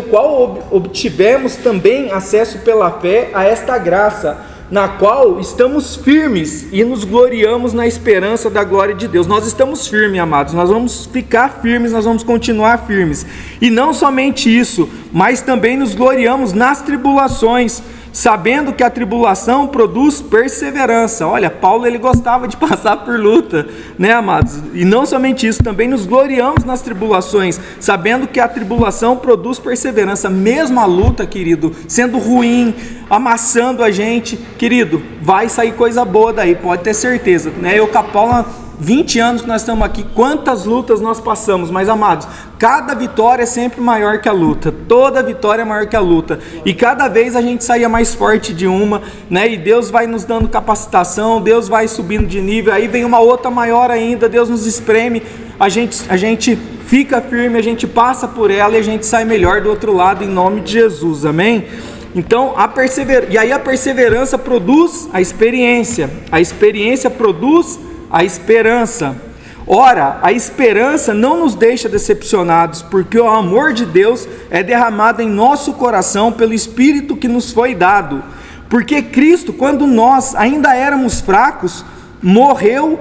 qual obtivemos também acesso pela fé a esta graça, na qual estamos firmes e nos gloriamos na esperança da glória de Deus. Nós estamos firmes, amados, nós vamos ficar firmes, nós vamos continuar firmes. E não somente isso, mas também nos gloriamos nas tribulações, sabendo que a tribulação produz perseverança. Olha, Paulo, ele gostava de passar por luta, né, amados? E não somente isso, também nos gloriamos nas tribulações, sabendo que a tribulação produz perseverança. Mesmo a luta, querido, sendo ruim, amassando a gente, querido, vai sair coisa boa daí, pode ter certeza, né? Eu com a Paula, 20 anos que nós estamos aqui, quantas lutas nós passamos, mas amados, cada vitória é sempre maior que a luta, toda vitória é maior que a luta, e cada vez a gente saía mais forte de uma, né? E Deus vai nos dando capacitação, Deus vai subindo de nível, aí vem uma outra maior ainda, Deus nos espreme, a gente fica firme, a gente passa por ela e a gente sai melhor do outro lado, em nome de Jesus, amém? Então, a perseverança produz a experiência produz a esperança. Ora, a esperança não nos deixa decepcionados, porque o amor de Deus é derramado em nosso coração pelo Espírito que nos foi dado. Porque Cristo, quando nós ainda éramos fracos, morreu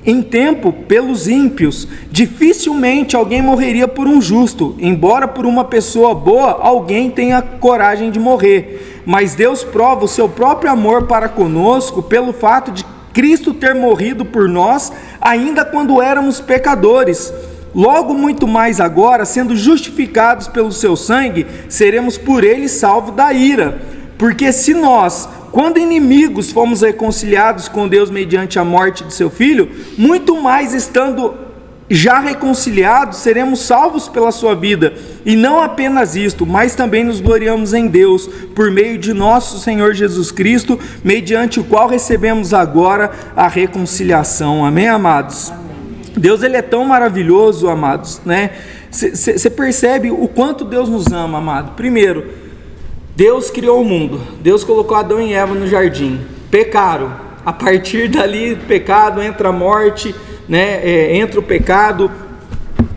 em tempo pelos ímpios. Dificilmente alguém morreria por um justo, embora por uma pessoa boa alguém tenha coragem de morrer. Mas Deus prova o seu próprio amor para conosco pelo fato de Cristo ter morrido por nós, ainda quando éramos pecadores. Logo, muito mais agora, sendo justificados pelo seu sangue, seremos por ele salvos da ira. Porque se nós, quando inimigos, fomos reconciliados com Deus mediante a morte de seu Filho, muito mais estando já reconciliados, seremos salvos pela sua vida. E não apenas isto, mas também nos gloriamos em Deus, por meio de nosso Senhor Jesus Cristo, mediante o qual recebemos agora a reconciliação. Amém, amados? Amém. Deus, ele é tão maravilhoso, amados, né? Você percebe o quanto Deus nos ama, amado. Primeiro, Deus criou o mundo, Deus colocou Adão e Eva no jardim, pecaram, a partir dali, pecado, entra a morte, né? Entra o pecado,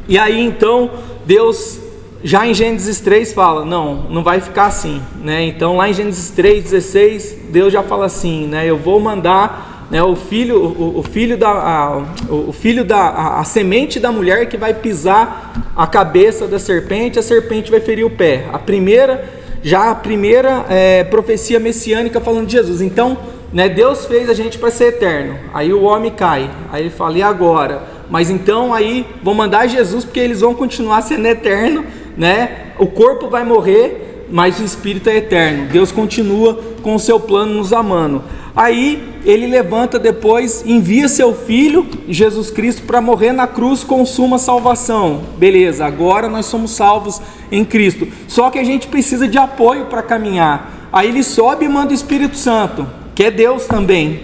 e aí então Deus, já em Gênesis 3 fala, não vai ficar assim, né? Então lá em Gênesis 3:16, Deus já fala assim, né? Eu vou mandar, né, a semente da mulher que vai pisar a cabeça da serpente, a serpente vai ferir o pé. A primeira profecia messiânica falando de Jesus. Então, né, Deus fez a gente para ser eterno, aí o homem cai, aí ele fala, e agora? Mas então aí vou mandar Jesus, porque eles vão continuar sendo eterno, né? O corpo vai morrer, mas o espírito é eterno. Deus continua com o seu plano nos amando. Aí ele levanta depois, envia seu Filho, Jesus Cristo, para morrer na cruz com suma salvação. Beleza, agora nós somos salvos em Cristo. Só que a gente precisa de apoio para caminhar. Aí ele sobe e manda o Espírito Santo, que é Deus também.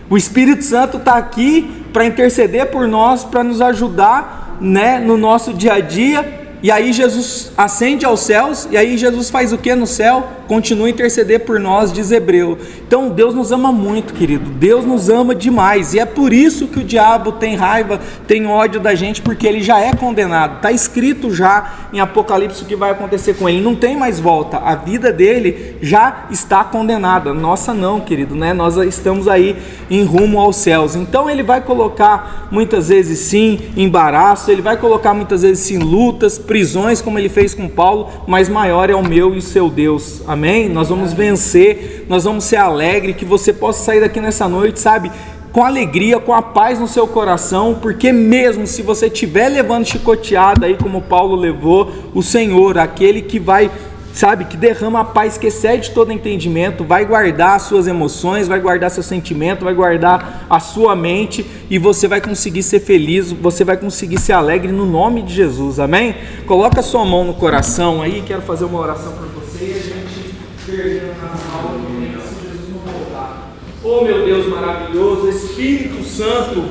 O Espírito Santo está aqui para interceder por nós, para nos ajudar, né, no nosso dia a dia. E aí Jesus ascende aos céus, e aí Jesus faz o que no céu? Continua a interceder por nós, diz Hebreu. Então Deus nos ama muito, querido, Deus nos ama demais, e é por isso que o diabo tem raiva, tem ódio da gente, porque ele já é condenado, está escrito já em Apocalipse o que vai acontecer com ele, não tem mais volta, a vida dele já está condenada, nossa não, querido, né? Nós estamos aí em rumo aos céus. Então ele vai colocar muitas vezes sim embaraço, ele vai colocar muitas vezes sim lutas, prisões como Ele fez com Paulo, mas maior é o meu e o seu Deus, amém? Nós vamos vencer, nós vamos ser alegres, que você possa sair daqui nessa noite, sabe, com alegria, com a paz no seu coração, porque mesmo se você estiver levando chicoteada aí como Paulo levou, o Senhor, aquele que vai, sabe, que derrama a paz que excede todo entendimento, vai guardar as suas emoções, vai guardar seu sentimento, vai guardar a sua mente, e você vai conseguir ser feliz, você vai conseguir ser alegre no nome de Jesus, amém? Coloca a sua mão no coração aí, quero fazer uma oração por você, e a gente termina na aula que vem, se Jesus não voltar. Oh meu Deus maravilhoso, Espírito Santo,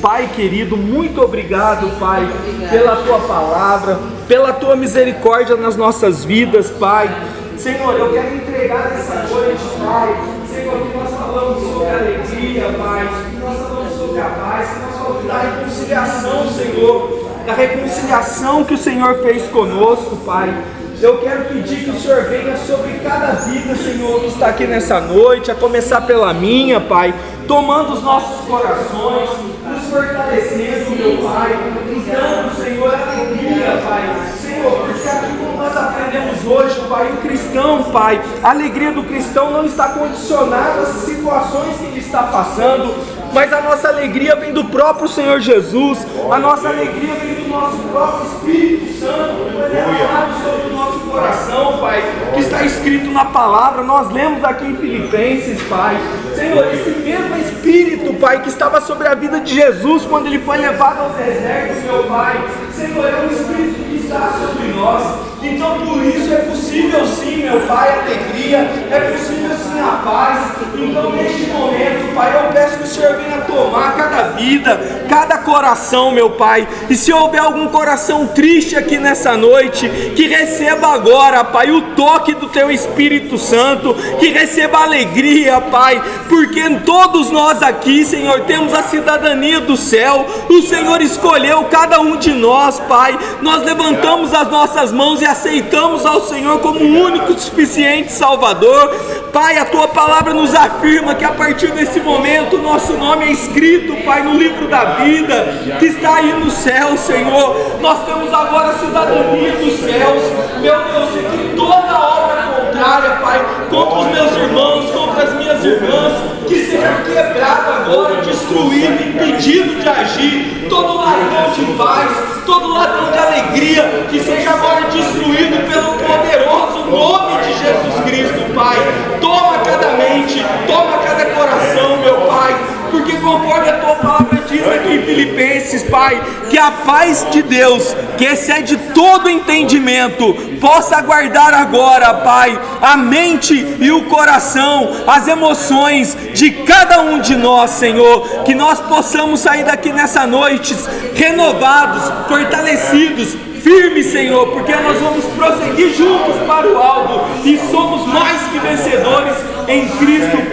Pai querido, muito obrigado, Pai, pela Tua palavra, pela Tua misericórdia nas nossas vidas, Pai. Senhor, eu quero entregar essa noite, Pai, Senhor, que nós falamos sobre a alegria, Pai, que nós falamos sobre a paz, que nós falamos da reconciliação, Senhor, da reconciliação que o Senhor fez conosco, Pai. Eu quero pedir que o Senhor venha sobre cada vida, Senhor, que está aqui nessa noite, a começar pela minha, Pai, tomando os nossos corações, nos fortalecendo, meu Pai, nos dando, Senhor, alegria, Pai. Senhor, porque aqui como nós aprendemos hoje, Pai, o cristão, Pai, a alegria do cristão não está condicionada às situações que ele está passando, mas a nossa alegria vem do próprio Senhor Jesus, a nossa alegria vem do nosso próprio Espírito Santo, que foi derramado sobre o nosso coração, Pai, que está escrito na palavra, nós lemos aqui em Filipenses, Pai. Senhor, esse mesmo Espírito, Pai, que estava sobre a vida de Jesus quando ele foi levado ao deserto, meu Pai, Senhor, é o Espírito que está sobre nós. Então por isso é possível sim, meu Pai, a alegria, é possível sim a paz. Então neste momento, Pai, eu peço que o Senhor venha tomar cada vida, cada coração, meu Pai, e se houver algum coração triste aqui nessa noite, que receba agora, Pai, o toque do Teu Espírito Santo, que receba alegria, Pai, porque todos nós aqui, Senhor, temos a cidadania do céu, o Senhor escolheu cada um de nós, Pai, nós levantamos as nossas mãos e aceitamos ao Senhor como o único suficiente Salvador. Pai, a Tua palavra nos afirma que a partir desse momento o nosso nome é escrito, Pai, no livro da vida, que está aí no céu, Senhor. Nós temos agora a cidadania dos céus, meu Deus, e que toda obra contrária, Pai, contra os meus irmãos, contra as minhas irmãs, que seja quebrado agora, destruído, impedido de agir, todo ladrão de paz, todo ladrão de alegria, que seja agora destruído pelo poderoso nome de Jesus Cristo, Pai. Toma cada mente, toma cada coração, meu Pai, porque conforme a Tua palavra diz aqui em Filipenses, Pai, que a paz de Deus, que excede todo entendimento, possa guardar agora, Pai, a mente e o coração, as emoções de cada um de nós, Senhor, que nós possamos sair daqui nessa noite renovados, fortalecidos, firmes, Senhor, porque nós vamos prosseguir juntos para o alvo e somos mais que vencedores em Cristo,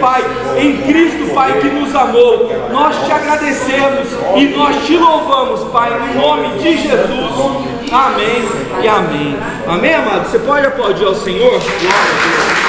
Pai, que nos amou. Nós te agradecemos e nós te louvamos, Pai, no nome de Jesus. Amém e amém. Amém, amado? Você pode aplaudir ao Senhor? Glória a Deus.